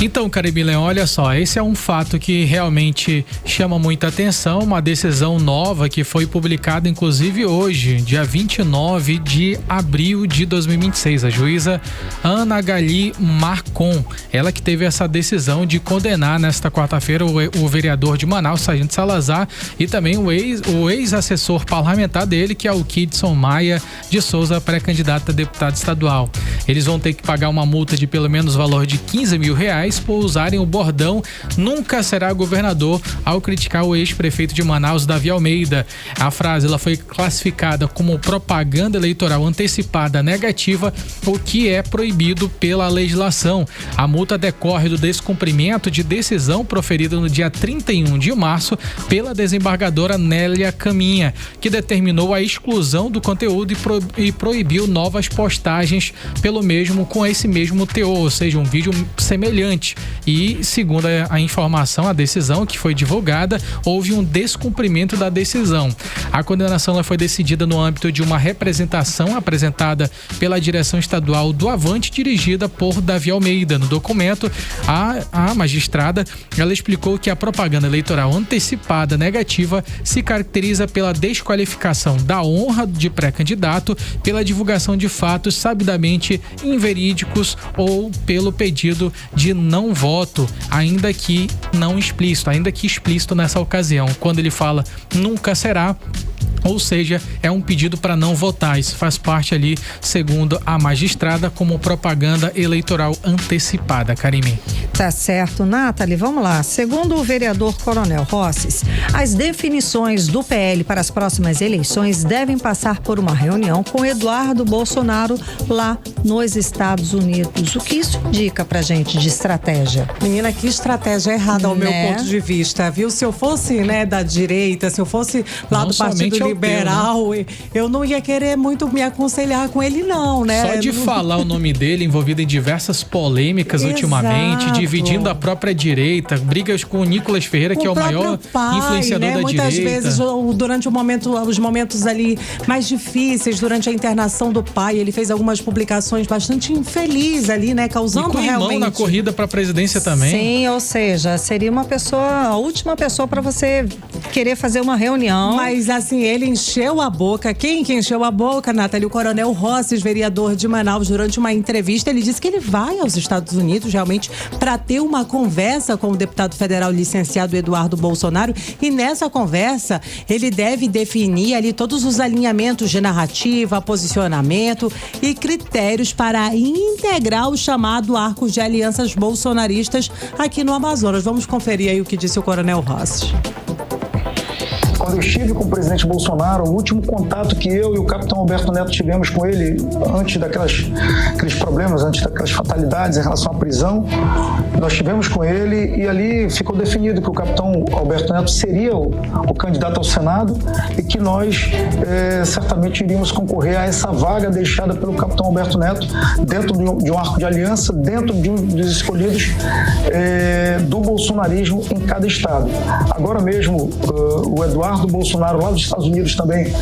Então, Karime Leão, olha só, esse é um fato que realmente chama muita atenção, uma decisão nova que foi publicada inclusive hoje, dia 29 de abril de 2026. A juíza Ana Gali Marcon, ela que teve essa decisão de condenar nesta quarta-feira o vereador de Manaus, Sargento Salazar, e também o ex-assessor parlamentar dele, que é o Kidson Maia de Souza, pré-candidato a deputado estadual. Eles vão ter que pagar uma multa de pelo menos valor de R$15 mil por usarem o bordão "nunca será governador", ao criticar o ex-prefeito de Manaus, Davi Almeida. A frase ela foi classificada como propaganda eleitoral antecipada negativa, o que é proibido pela legislação. A multa decorre do descumprimento de decisão proferida no dia 31 de março pela desembargadora Nélia Caminha, que determinou a exclusão do conteúdo e proibiu novas postagens pelo mesmo com esse mesmo teor, ou seja, um vídeo semelhante. E, segundo a informação, a decisão que foi divulgada, houve um descumprimento da decisão. A condenação ela foi decidida no âmbito de uma representação apresentada pela direção estadual do Avante, dirigida por Davi Almeida. No documento, a magistrada ela explicou que a propaganda eleitoral antecipada negativa se caracteriza pela desqualificação da honra de pré-candidato, pela divulgação de fatos sabidamente inverídicos ou pelo pedido de não voto, ainda que não explícito, ainda que explícito nessa ocasião. Quando ele fala "nunca será", ou seja, é um pedido para não votar. Isso faz parte ali, segundo a magistrada, como propaganda eleitoral antecipada. Karime. Tá certo, Nathalie, vamos lá. Segundo o vereador Coronel Rosses, as definições do PL para as próximas eleições devem passar por uma reunião com Eduardo Bolsonaro lá nos Estados Unidos. O que isso indica pra gente de estratégia? Menina, que estratégia errada ao meu ponto de vista, viu? Se eu fosse, né, da direita, se eu fosse lá do Partido Liberal, né? Eu não ia querer muito me aconselhar com ele, não, né? Só de falar o nome dele, envolvido em diversas polêmicas ultimamente, dividindo a própria direita, brigas com o Nicolas Ferreira, que é o maior influenciador da muitas direita. Muitas vezes, durante os momentos ali mais difíceis, durante a internação do pai, ele fez algumas publicações bastante infelizes ali, né? Causando com realmente... irmão na corrida pra presidência também. Sim, ou seja, seria a última pessoa pra você querer fazer uma reunião. Mas assim, ele encheu a boca. Quem que encheu a boca, Nathalie? O Coronel Rosses, vereador de Manaus, durante uma entrevista, ele disse que ele vai aos Estados Unidos realmente para ter uma conversa com o deputado federal licenciado Eduardo Bolsonaro, e nessa conversa ele deve definir ali todos os alinhamentos de narrativa, posicionamento e critérios para integrar o chamado arco de alianças bolsonaristas aqui no Amazonas. Vamos conferir aí o que disse o Coronel Rossi. Quando eu estive com o presidente Bolsonaro, o último contato que eu e o capitão Alberto Neto tivemos com ele, antes daqueles problemas, antes daquelas fatalidades em relação à prisão, nós tivemos com ele e ali ficou definido que o capitão Alberto Neto seria o candidato ao Senado e que nós certamente iríamos concorrer a essa vaga deixada pelo capitão Alberto Neto dentro de um arco de aliança, dentro dos escolhidos do bolsonarismo em cada estado. Agora mesmo, o Eduardo Bolsonaro, lá dos Estados Unidos também,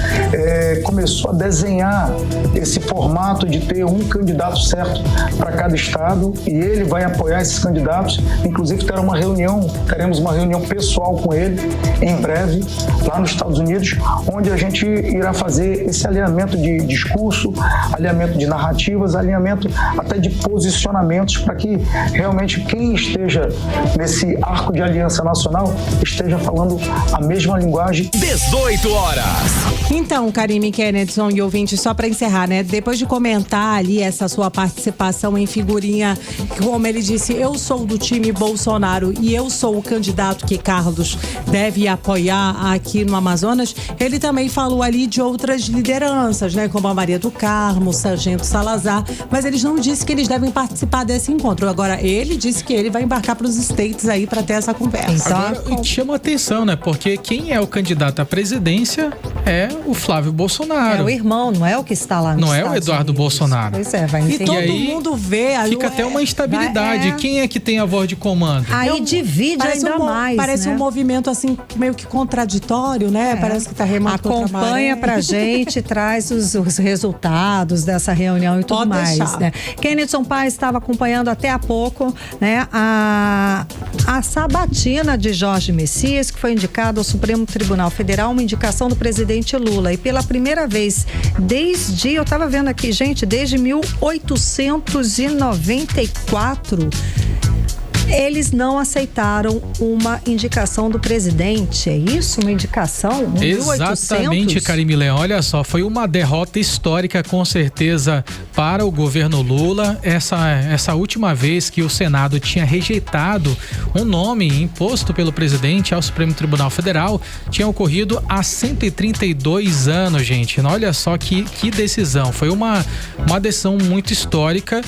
começou a desenhar esse formato de ter um candidato certo para cada estado e ele vai apoiar esses candidatos. Inclusive, teremos uma reunião pessoal com ele em breve, lá nos Estados Unidos, onde a gente irá fazer esse alinhamento de discurso, alinhamento de narrativas, alinhamento até de posicionamentos para que realmente quem esteja nesse arco de aliança nacional esteja falando a mesma linguagem. 18 horas. Então, Karime, Kennedson e ouvinte, só para encerrar, né? Depois de comentar ali essa sua participação em figurinha, como ele disse, eu sou do time Bolsonaro e eu sou o candidato que Carlos deve apoiar aqui no Amazonas, ele também falou ali de outras lideranças, né? Como a Maria do Carmo, o Sargento Salazar, mas eles não disse que eles devem participar desse encontro. Agora, ele disse que ele vai embarcar para os States aí para ter essa conversa. Agora, chama atenção, né? Porque quem é o candidato à presidência é o Flávio Bolsonaro. É o irmão, não é o que está lá no Não é o Eduardo Bolsonaro. Pois é, vai entender. E todo mundo vê. Fica até uma instabilidade. Quem é que tem a voz de comando? Aí divide ainda mais, parece né? um movimento assim, meio que contraditório, né? Parece que tá remando contra a Acompanha maré. pra gente, traz os resultados dessa reunião e tudo Pode mais, deixar. né? Kennedson Paes estava acompanhando até há pouco, né, a sabatina de Jorge Messias, que foi indicado ao Supremo Tribunal Federal, uma indicação do presidente Lula. E pela primeira vez desde, eu estava vendo aqui, gente, desde 1894, eles não aceitaram uma indicação do presidente. É isso? Uma indicação? Exatamente, Karime Leão. Olha só, foi uma derrota histórica, com certeza, para o governo Lula. Essa última vez que o Senado tinha rejeitado um nome imposto pelo presidente ao Supremo Tribunal Federal tinha ocorrido há 132 anos, gente. Olha só que decisão. Foi uma decisão muito histórica.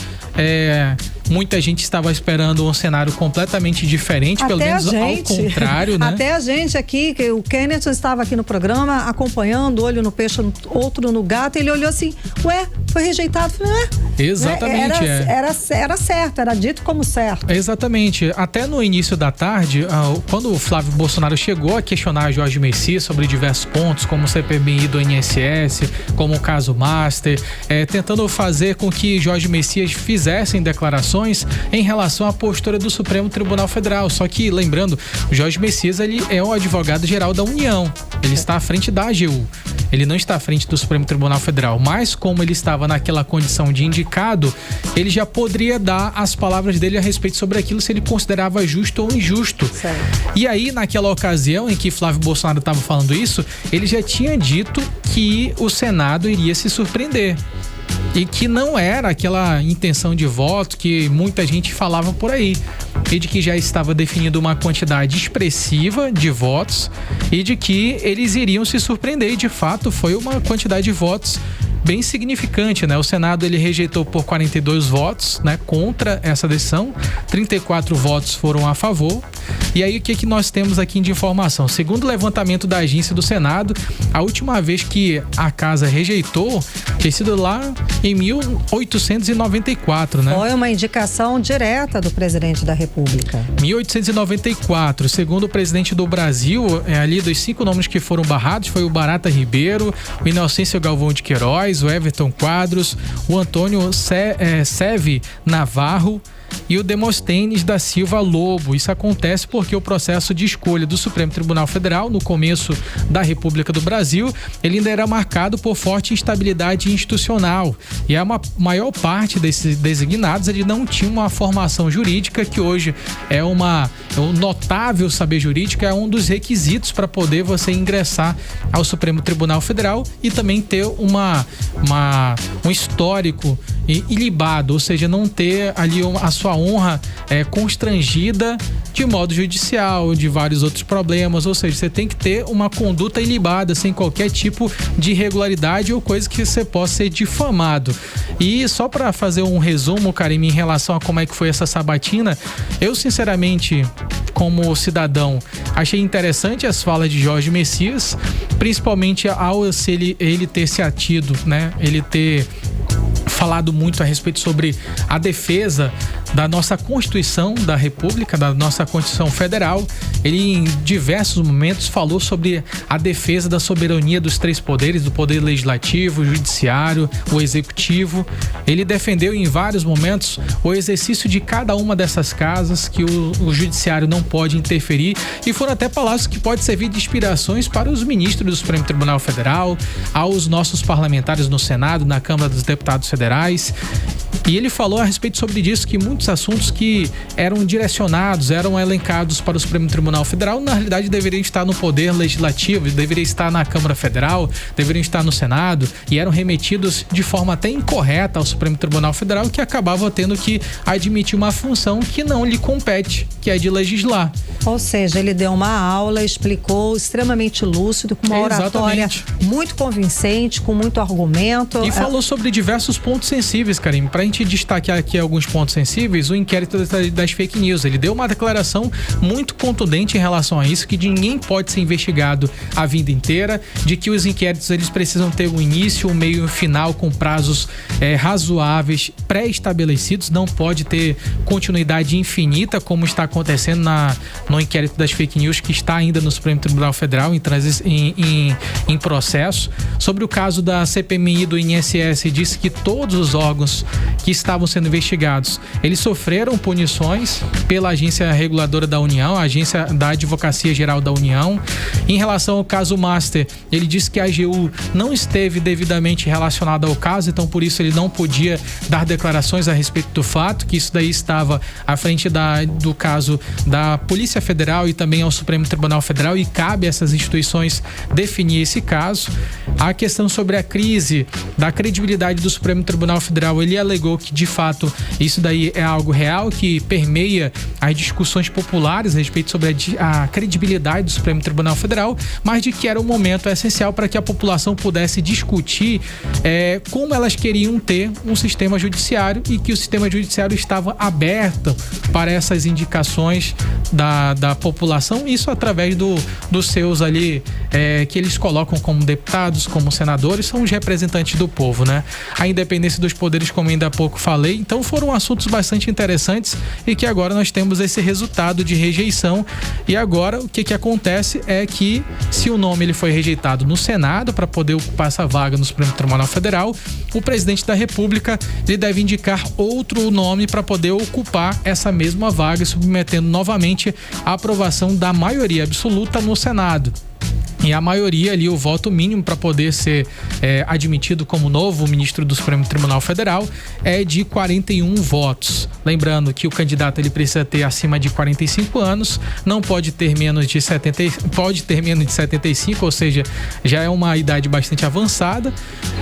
Muita gente estava esperando um cenário completamente diferente, pelo menos ao contrário, né? Até a gente aqui, que o Kenneth estava aqui no programa acompanhando, olho no peixe, outro no gato, ele olhou assim, ué, foi rejeitado. Falei, Exatamente, era certo, era dito como certo. Exatamente. Até no início da tarde, quando o Flávio Bolsonaro chegou a questionar Jorge Messias sobre diversos pontos, como o CPMI do INSS, como o caso Master, tentando fazer com que Jorge Messias fizessem declarações em relação à postura do Supremo Tribunal Federal. Só que, lembrando, o Jorge Messias, ele é o advogado-geral da União. Ele está à frente da AGU. Ele não está à frente do Supremo Tribunal Federal. Mas, como ele estava naquela condição de indicado, ele já poderia dar as palavras dele a respeito sobre aquilo, se ele considerava justo ou injusto. Certo. E aí, naquela ocasião em que Flávio Bolsonaro estava falando isso, ele já tinha dito que o Senado iria se surpreender. E que não era aquela intenção de voto que muita gente falava por aí. E de que já estava definida uma quantidade expressiva de votos e de que eles iriam se surpreender. E de fato foi uma quantidade de votos bem significante, né? O Senado, ele rejeitou por 42 votos, né, contra essa decisão, 34 votos foram a favor. E aí, o que nós temos aqui de informação? Segundo o levantamento da agência do Senado, a última vez que a casa rejeitou tinha sido lá em 1894, né? Foi uma indicação direta do presidente da República. 1894, segundo o presidente do Brasil, ali dos 5 nomes que foram barrados, foi o Barata Ribeiro, o Inocêncio Galvão de Queiroz, o Everton Quadros, o Antônio Seve Navarro, e o Demosthenes da Silva Lobo. Isso acontece porque o processo de escolha do Supremo Tribunal Federal, no começo da República do Brasil, ele ainda era marcado por forte instabilidade institucional. E a maior parte desses designados, ele não tinha uma formação jurídica, que hoje é um notável saber jurídico, é um dos requisitos para poder você ingressar ao Supremo Tribunal Federal e também ter um histórico ilibado, ou seja, não ter ali a sua honra constrangida de modo judicial, de vários outros problemas, ou seja, você tem que ter uma conduta ilibada, sem qualquer tipo de irregularidade ou coisa que você possa ser difamado. E só para fazer um resumo, Karime, em relação a como é que foi essa sabatina, eu sinceramente, como cidadão, achei interessante as falas de Jorge Messias, principalmente ao ele ter se atido, né? Ele ter falado muito a respeito sobre a defesa da nossa Constituição da República, da nossa Constituição Federal. Ele em diversos momentos falou sobre a defesa da soberania dos três poderes, do poder legislativo, o judiciário, o executivo. Ele defendeu em vários momentos o exercício de cada uma dessas casas, que o judiciário não pode interferir, e foram até palavras que podem servir de inspirações para os ministros do Supremo Tribunal Federal, aos nossos parlamentares no Senado, na Câmara dos Deputados Federais. E ele falou a respeito sobre isso, que muitos assuntos que eram direcionados, eram elencados para o Supremo Tribunal Federal, na realidade deveriam estar no Poder Legislativo, deveriam estar na Câmara Federal, deveriam estar no Senado, e eram remetidos de forma até incorreta ao Supremo Tribunal Federal, que acabava tendo que admitir uma função que não lhe compete, que é de legislar. Ou seja, ele deu uma aula, explicou extremamente lúcido, com uma oratória muito convincente, com muito argumento. E falou sobre diversos pontos sensíveis, Karime. Pra gente destacar aqui alguns pontos sensíveis, o inquérito das fake news. Ele deu uma declaração muito contundente em relação a isso, que ninguém pode ser investigado a vida inteira, de que os inquéritos eles precisam ter um início, um meio e um final com prazos razoáveis, pré-estabelecidos, não pode ter continuidade infinita, como está acontecendo no inquérito das fake news, que está ainda no Supremo Tribunal Federal em processo. Sobre o caso da CPMI do INSS, disse que todos os órgãos que estavam sendo investigados, eles sofreram punições pela Agência Reguladora da União, a Agência da Advocacia Geral da União. Em relação ao caso Master, ele disse que a AGU não esteve devidamente relacionada ao caso, então por isso ele não podia dar declarações a respeito do fato, que isso daí estava à frente do caso da Polícia Federal e também ao Supremo Tribunal Federal, e cabe a essas instituições definir esse caso. A questão sobre a crise da credibilidade do Supremo Tribunal Federal, ele alegou que de fato isso daí é algo real, que permeia as discussões populares a respeito sobre a credibilidade do Supremo Tribunal Federal, mas de que era um momento essencial para que a população pudesse discutir como elas queriam ter um sistema judiciário, e que o sistema judiciário estava aberto para essas indicações da população, isso através dos seus ali, que eles colocam como deputados, como senadores, são os representantes do povo, né? A independência dos poderes, como ainda há pouco falei. Então foram assuntos bastante interessantes, e que agora nós temos esse resultado de rejeição. E agora o que acontece é que, se o nome ele foi rejeitado no Senado para poder ocupar essa vaga no Supremo Tribunal Federal, o presidente da República ele deve indicar outro nome para poder ocupar essa mesma vaga, submetendo novamente a aprovação da maioria absoluta no Senado. E a maioria ali, o voto mínimo para poder ser admitido como novo ministro do Supremo Tribunal Federal é de 41 votos. Lembrando que o candidato ele precisa ter acima de 45 anos, não pode ter menos de 75, ou seja, já é uma idade bastante avançada,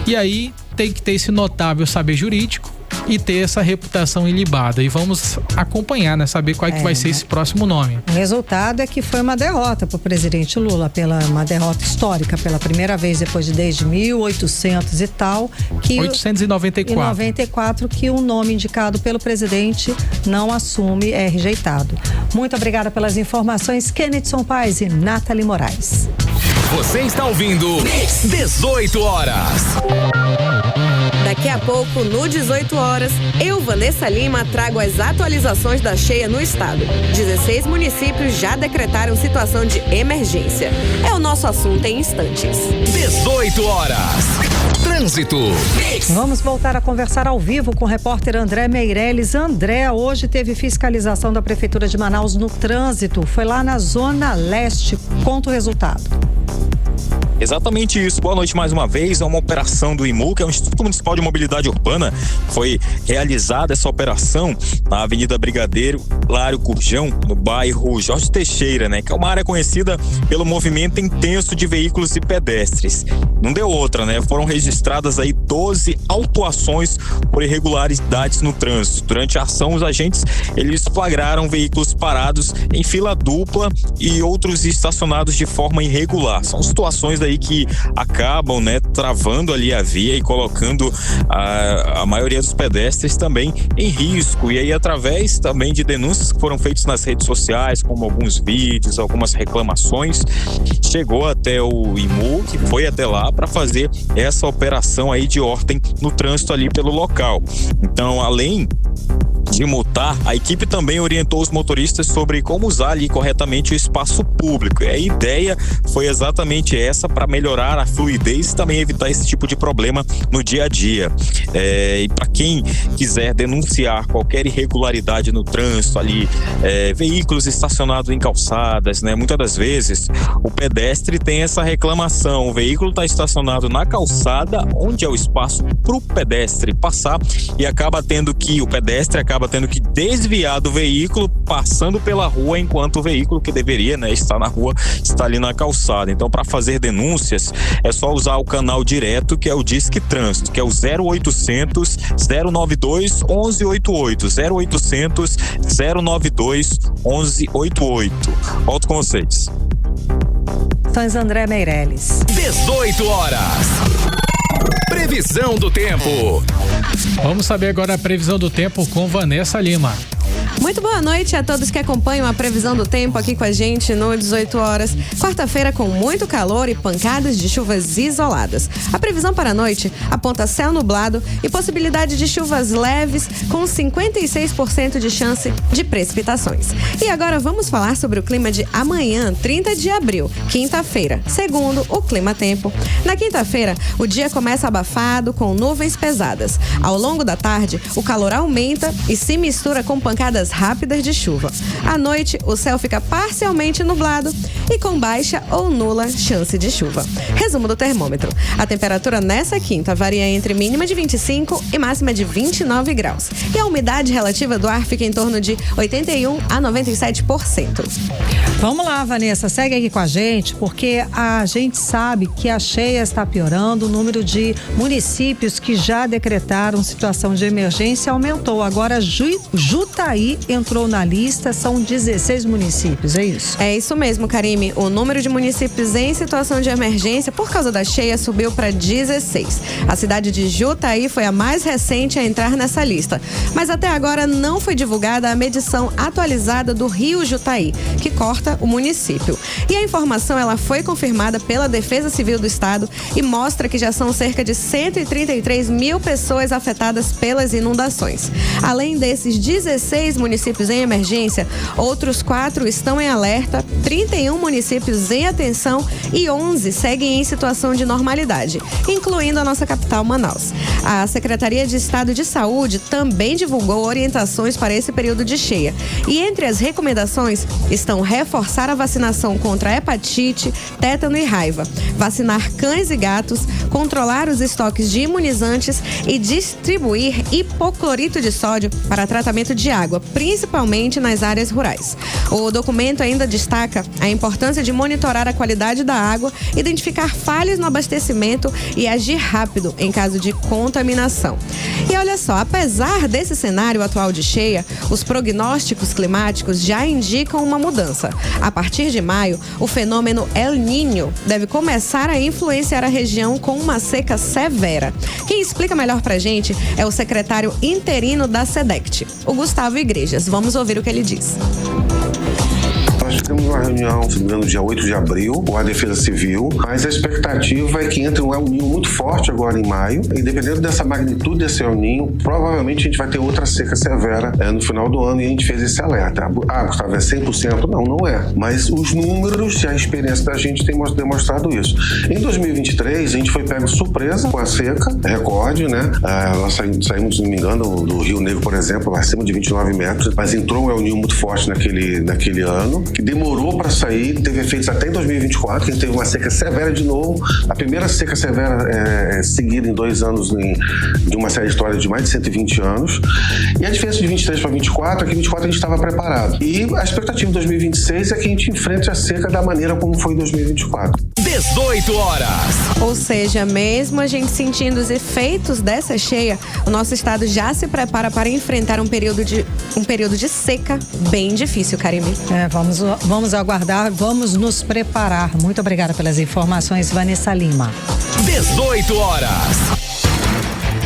e aí tem que ter esse notável saber jurídico e ter essa reputação ilibada. E vamos acompanhar, né? Saber qual é que vai ser esse próximo nome. O resultado é que foi uma derrota para o presidente Lula, uma derrota histórica, pela primeira vez desde 1800 e tal. 894. Que o nome indicado pelo presidente não assume, é rejeitado. Muito obrigada pelas informações, Kennedson Paes e Nathalie Moraes. Você está ouvindo 18 horas. Daqui a pouco, no 18 horas, eu, Vanessa Lima, trago as atualizações da cheia no estado. 16 municípios já decretaram situação de emergência. É o nosso assunto em instantes. 18 horas. Trânsito. Vamos voltar a conversar ao vivo com o repórter André Meirelles. André, hoje teve fiscalização da Prefeitura de Manaus no trânsito. Foi lá na Zona Leste. Conta o resultado. Exatamente isso. Boa noite mais uma vez. É uma operação do IMU, que é o Instituto Municipal de Mobilidade Urbana. Foi realizada essa operação na Avenida Brigadeiro Lário Curjão, no bairro Jorge Teixeira, né? Que é uma área conhecida pelo movimento intenso de veículos e pedestres. Não deu outra, né? Foram registradas aí 12 autuações por irregularidades no trânsito. Durante a ação, os agentes, eles flagraram veículos parados em fila dupla e outros estacionados de forma irregular. São situações aí que acabam, né, travando ali a via e colocando a maioria dos pedestres também em risco. E aí, através também de denúncias que foram feitas nas redes sociais, como alguns vídeos, algumas reclamações, chegou até o IMU, que foi até lá para fazer essa operação aí de ordem no trânsito ali pelo local. Então, além de multar, a equipe também orientou os motoristas sobre como usar ali corretamente o espaço público. E a ideia foi exatamente essa, para melhorar a fluidez e também evitar esse tipo de problema no dia a dia. E para quem quiser denunciar qualquer irregularidade no trânsito ali, veículos estacionados em calçadas, né? Muitas das vezes o pedestre tem essa reclamação: o veículo está estacionado na calçada, onde é o espaço para o pedestre passar, e o pedestre acaba tendo que desviar do veículo, passando pela rua, enquanto o veículo que deveria, né, estar na rua, está ali na calçada. Então, para fazer denúncias, é só usar o canal direto, que é o Disque Trânsito, que é o 0800 092 1188, 0800 092 1188. Volto com vocês. André Meirelles. 18 horas. Previsão do tempo. Vamos saber agora a previsão do tempo com Vanessa Lima. Muito boa noite a todos que acompanham a previsão do tempo aqui com a gente no 18 horas. Quarta-feira com muito calor e pancadas de chuvas isoladas. A previsão para a noite aponta céu nublado e possibilidade de chuvas leves com 56% de chance de precipitações. E agora vamos falar sobre o clima de amanhã, 30 de abril, quinta-feira, segundo o Clima Tempo. Na quinta-feira, o dia começa abafado com nuvens pesadas. Ao longo da tarde, o calor aumenta e se mistura com pancadas rápidas de chuva. À noite, o céu fica parcialmente nublado e com baixa ou nula chance de chuva. Resumo do termômetro. A temperatura nessa quinta varia entre mínima de 25 e máxima de 29 graus. E a umidade relativa do ar fica em torno de 81 a 97%. Vamos lá, Vanessa, segue aqui com a gente, porque a gente sabe que a cheia está piorando, o número de municípios que já decretaram situação de emergência aumentou. Agora, Jutaí entrou na lista, são 16 municípios, é isso? É isso mesmo, Karime. O número de municípios em situação de emergência por causa da cheia subiu para 16. A cidade de Jutaí foi a mais recente a entrar nessa lista, mas até agora não foi divulgada a medição atualizada do Rio Jutaí, que corta o município. E a informação ela foi confirmada pela Defesa Civil do Estado e mostra que já são cerca de 133 mil pessoas afetadas pelas inundações. Além desses 16 municípios em emergência, outros 4 estão em alerta, 31 municípios em atenção e 11 seguem em situação de normalidade, incluindo a nossa capital, Manaus. A Secretaria de Estado de Saúde também divulgou orientações para esse período de cheia. E entre as recomendações estão reforçar a vacinação contra hepatite, tétano e raiva, vacinar cães e gatos, controlar os estoques de imunizantes e distribuir hipoclorito de sódio para tratamento de água, principalmente nas áreas rurais. O documento ainda destaca a importância de monitorar a qualidade da água, identificar falhas no abastecimento e agir rápido em caso de contaminação. E olha só, apesar desse cenário atual de cheia, os prognósticos climáticos já indicam uma mudança. A partir de maio, o fenômeno El Niño deve começar a influenciar a região com uma seca severa. Quem explica melhor pra gente é o secretário interino da SEDECT, o Gustavo Igrejas. Vamos ouvir o que ele diz. Nós fizemos uma reunião, se não me engano, dia 8 de abril, com a Defesa Civil, mas a expectativa é que entre um El Ninho muito forte agora em maio, e dependendo dessa magnitude desse El Ninho, provavelmente a gente vai ter outra seca severa no final do ano, e a gente fez esse alerta. Gustavo, é 100%? Não é. Mas os números e a experiência da gente tem demonstrado isso. Em 2023, a gente foi pego surpresa com a seca, recorde, né? Nós saímos, se não me engano, do Rio Negro, por exemplo, acima de 29 metros, mas entrou um El Ninho muito forte naquele ano, que demorou para sair, teve efeitos até em 2024, que a gente teve uma seca severa de novo, a primeira seca severa seguida em 2 anos de uma série de histórias de mais de 120 anos, e a diferença de 23 para 24 é que 24 a gente estava preparado. E a expectativa de 2026 é que a gente enfrente a seca da maneira como foi em 2024. 18 horas. Ou seja, mesmo a gente sentindo os efeitos dessa cheia, o nosso estado já se prepara para enfrentar um período de seca bem difícil, Karime. Vamos aguardar, vamos nos preparar. Muito obrigada pelas informações, Vanessa Lima. 18 horas.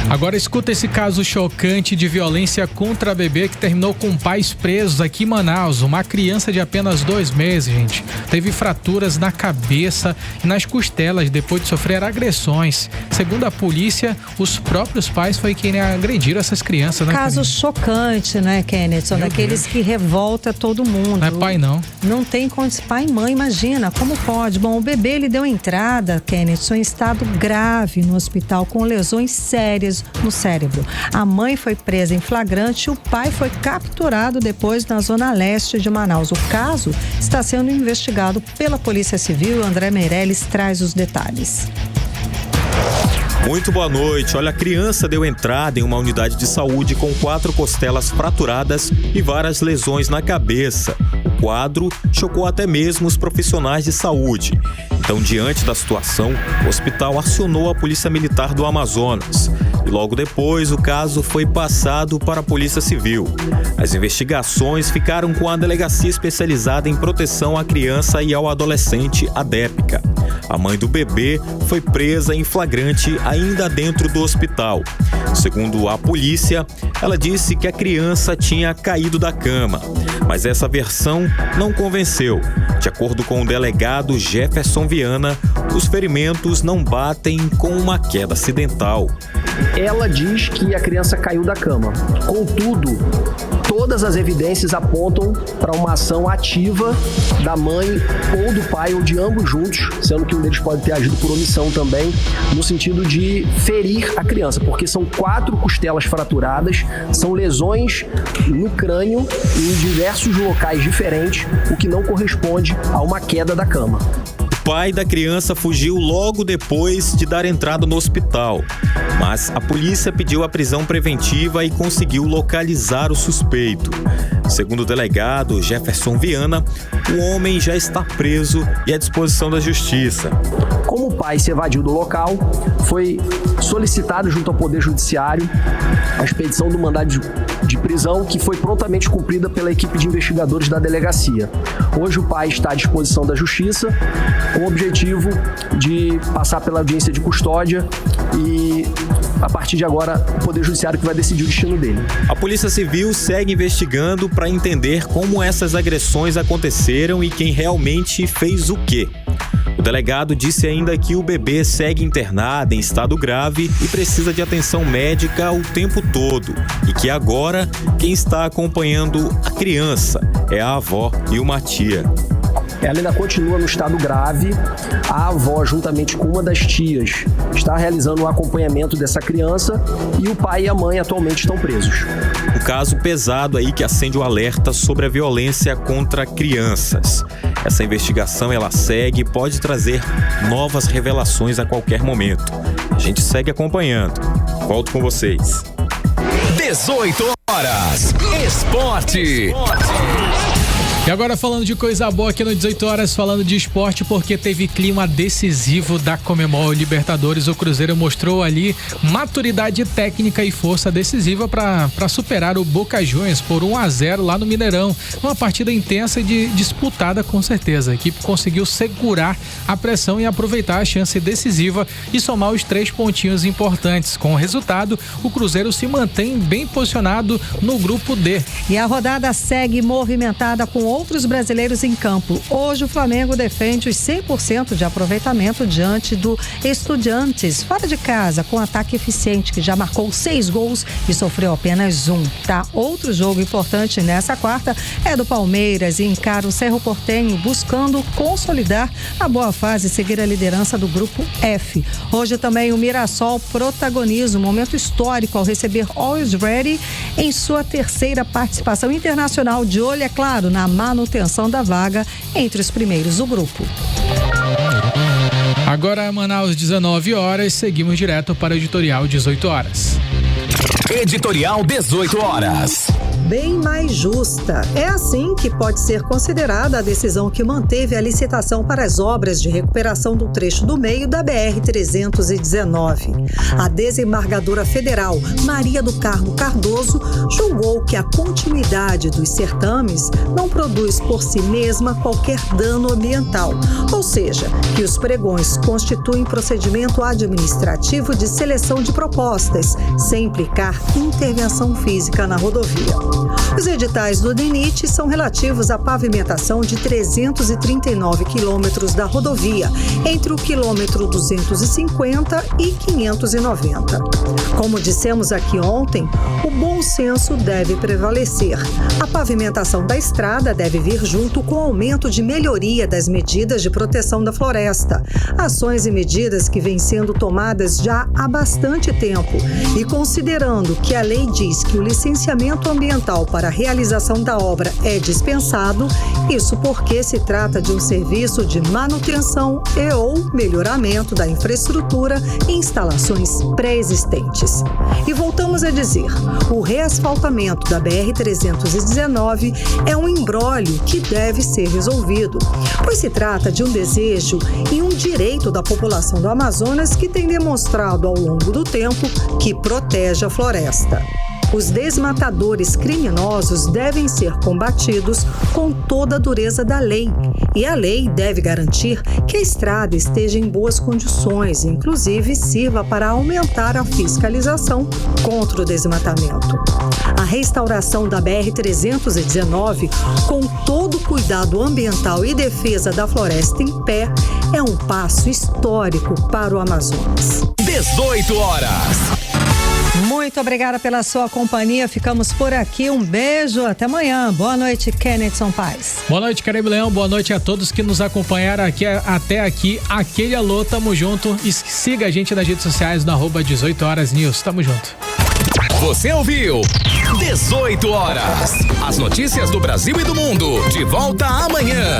Agora escuta esse caso chocante de violência contra bebê que terminou com pais presos aqui em Manaus. Uma criança de apenas 2 meses, gente, teve fraturas na cabeça e nas costelas depois de sofrer agressões. Segundo a polícia, os próprios pais foi quem agrediram essas crianças. Né, caso chocante, né, Kenneth? São daqueles que revolta todo mundo. Não é pai, não. Não tem condição. Pai e mãe, imagina, como pode? Bom, o bebê, ele deu entrada, Kenneth, em estado grave no hospital com lesões sérias no cérebro. A mãe foi presa em flagrante e o pai foi capturado depois na zona leste de Manaus. O caso está sendo investigado pela Polícia Civil. André Meirelles traz os detalhes. Muito boa noite. Olha, a criança deu entrada em uma unidade de saúde com 4 costelas fraturadas e várias lesões na cabeça. O quadro chocou até mesmo os profissionais de saúde. Então, diante da situação, o hospital acionou a Polícia Militar do Amazonas. E logo depois, o caso foi passado para a Polícia Civil. As investigações ficaram com a Delegacia Especializada em Proteção à Criança e ao Adolescente, a DEPCA. A mãe do bebê foi presa em flagrante ainda dentro do hospital. Segundo a polícia, ela disse que a criança tinha caído da cama, mas essa versão não convenceu. De acordo com o delegado Jefferson Viana, os ferimentos não batem com uma queda acidental. Ela diz que a criança caiu da cama. Contudo, todas as evidências apontam para uma ação ativa da mãe ou do pai ou de ambos juntos, sendo que um deles pode ter agido por omissão também, no sentido de ferir a criança, porque são 4 costelas fraturadas, são lesões no crânio em diversos locais diferentes, o que não corresponde a uma queda da cama. O pai da criança fugiu logo depois de dar entrada no hospital, mas a polícia pediu a prisão preventiva e conseguiu localizar o suspeito. Segundo o delegado Jefferson Viana, o homem já está preso e à disposição da justiça. Como o pai se evadiu do local, foi solicitado junto ao Poder Judiciário a expedição do mandado de prisão, que foi prontamente cumprida pela equipe de investigadores da delegacia. Hoje o pai está à disposição da justiça, com o objetivo de passar pela audiência de custódia e, a partir de agora, o Poder Judiciário que vai decidir o destino dele. A Polícia Civil segue investigando para entender como essas agressões aconteceram e quem realmente fez o quê. O delegado disse ainda que o bebê segue internado em estado grave e precisa de atenção médica o tempo todo e que agora quem está acompanhando a criança é a avó e uma tia. Ela ainda continua no estado grave. A avó, juntamente com uma das tias, está realizando o acompanhamento dessa criança e o pai e a mãe atualmente estão presos. Um caso pesado aí que acende o alerta sobre a violência contra crianças. Essa investigação ela segue e pode trazer novas revelações a qualquer momento. A gente segue acompanhando. Volto com vocês. 18 horas. Esporte. E agora falando de coisa boa aqui no 18 horas, falando de esporte, porque teve clima decisivo da Conmebol Libertadores. O Cruzeiro mostrou ali maturidade técnica e força decisiva para superar o Boca Juniors por 1-0 lá no Mineirão. Uma partida intensa e disputada com certeza. A equipe conseguiu segurar a pressão e aproveitar a chance decisiva e somar os 3 pontinhos importantes. Com o resultado, o Cruzeiro se mantém bem posicionado no grupo D. E a rodada segue movimentada com outros brasileiros em campo. Hoje o Flamengo defende os 100% de aproveitamento diante do Estudiantes, fora de casa, com ataque eficiente, que já marcou 6 gols e sofreu apenas 1, tá? Outro jogo importante nessa quarta é do Palmeiras e encara o Cerro Porteño, buscando consolidar a boa fase e seguir a liderança do grupo F. Hoje também o Mirassol protagoniza um momento histórico ao receber Always Ready em sua terceira participação internacional, de olho, é claro, na manutenção da vaga entre os primeiros do grupo. Agora, Manaus, 19 horas, seguimos direto para o editorial 18 horas. Editorial 18 horas. Bem mais justa. É assim que pode ser considerada a decisão que manteve a licitação para as obras de recuperação do trecho do meio da BR-319. A desembargadora federal Maria do Carmo Cardoso julgou que a continuidade dos certames não produz por si mesma qualquer dano ambiental, ou seja, que os pregões constituem procedimento administrativo de seleção de propostas, sem implicar intervenção física na rodovia. Os editais do DENIT são relativos à pavimentação de 339 quilômetros da rodovia, entre o quilômetro 250 e 590. Como dissemos aqui ontem, o bom senso deve prevalecer. A pavimentação da estrada deve vir junto com o aumento de melhoria das medidas de proteção da floresta, ações e medidas que vêm sendo tomadas já há bastante tempo, e considerando que a lei diz que o licenciamento ambiental para a realização da obra é dispensado, isso porque se trata de um serviço de manutenção e ou melhoramento da infraestrutura e instalações pré-existentes. E voltamos a dizer, o reasfaltamento da BR-319 é um imbróglio que deve ser resolvido, pois se trata de um desejo e um direito da população do Amazonas, que tem demonstrado ao longo do tempo que protege a floresta. Os desmatadores criminosos devem ser combatidos com toda a dureza da lei. E a lei deve garantir que a estrada esteja em boas condições, inclusive sirva para aumentar a fiscalização contra o desmatamento. A restauração da BR-319, com todo o cuidado ambiental e defesa da floresta em pé, é um passo histórico para o Amazonas. 18 horas. Muito obrigada pela sua companhia. Ficamos por aqui. Um beijo. Até amanhã. Boa noite, Kennethson Paz. Boa noite, Caribe Leão. Boa noite a todos que nos acompanharam aqui, até aqui. Aquele alô, tamo junto. E siga a gente nas redes sociais no @18horasnews. Tamo junto. Você ouviu 18 horas. As notícias do Brasil e do mundo. De volta amanhã.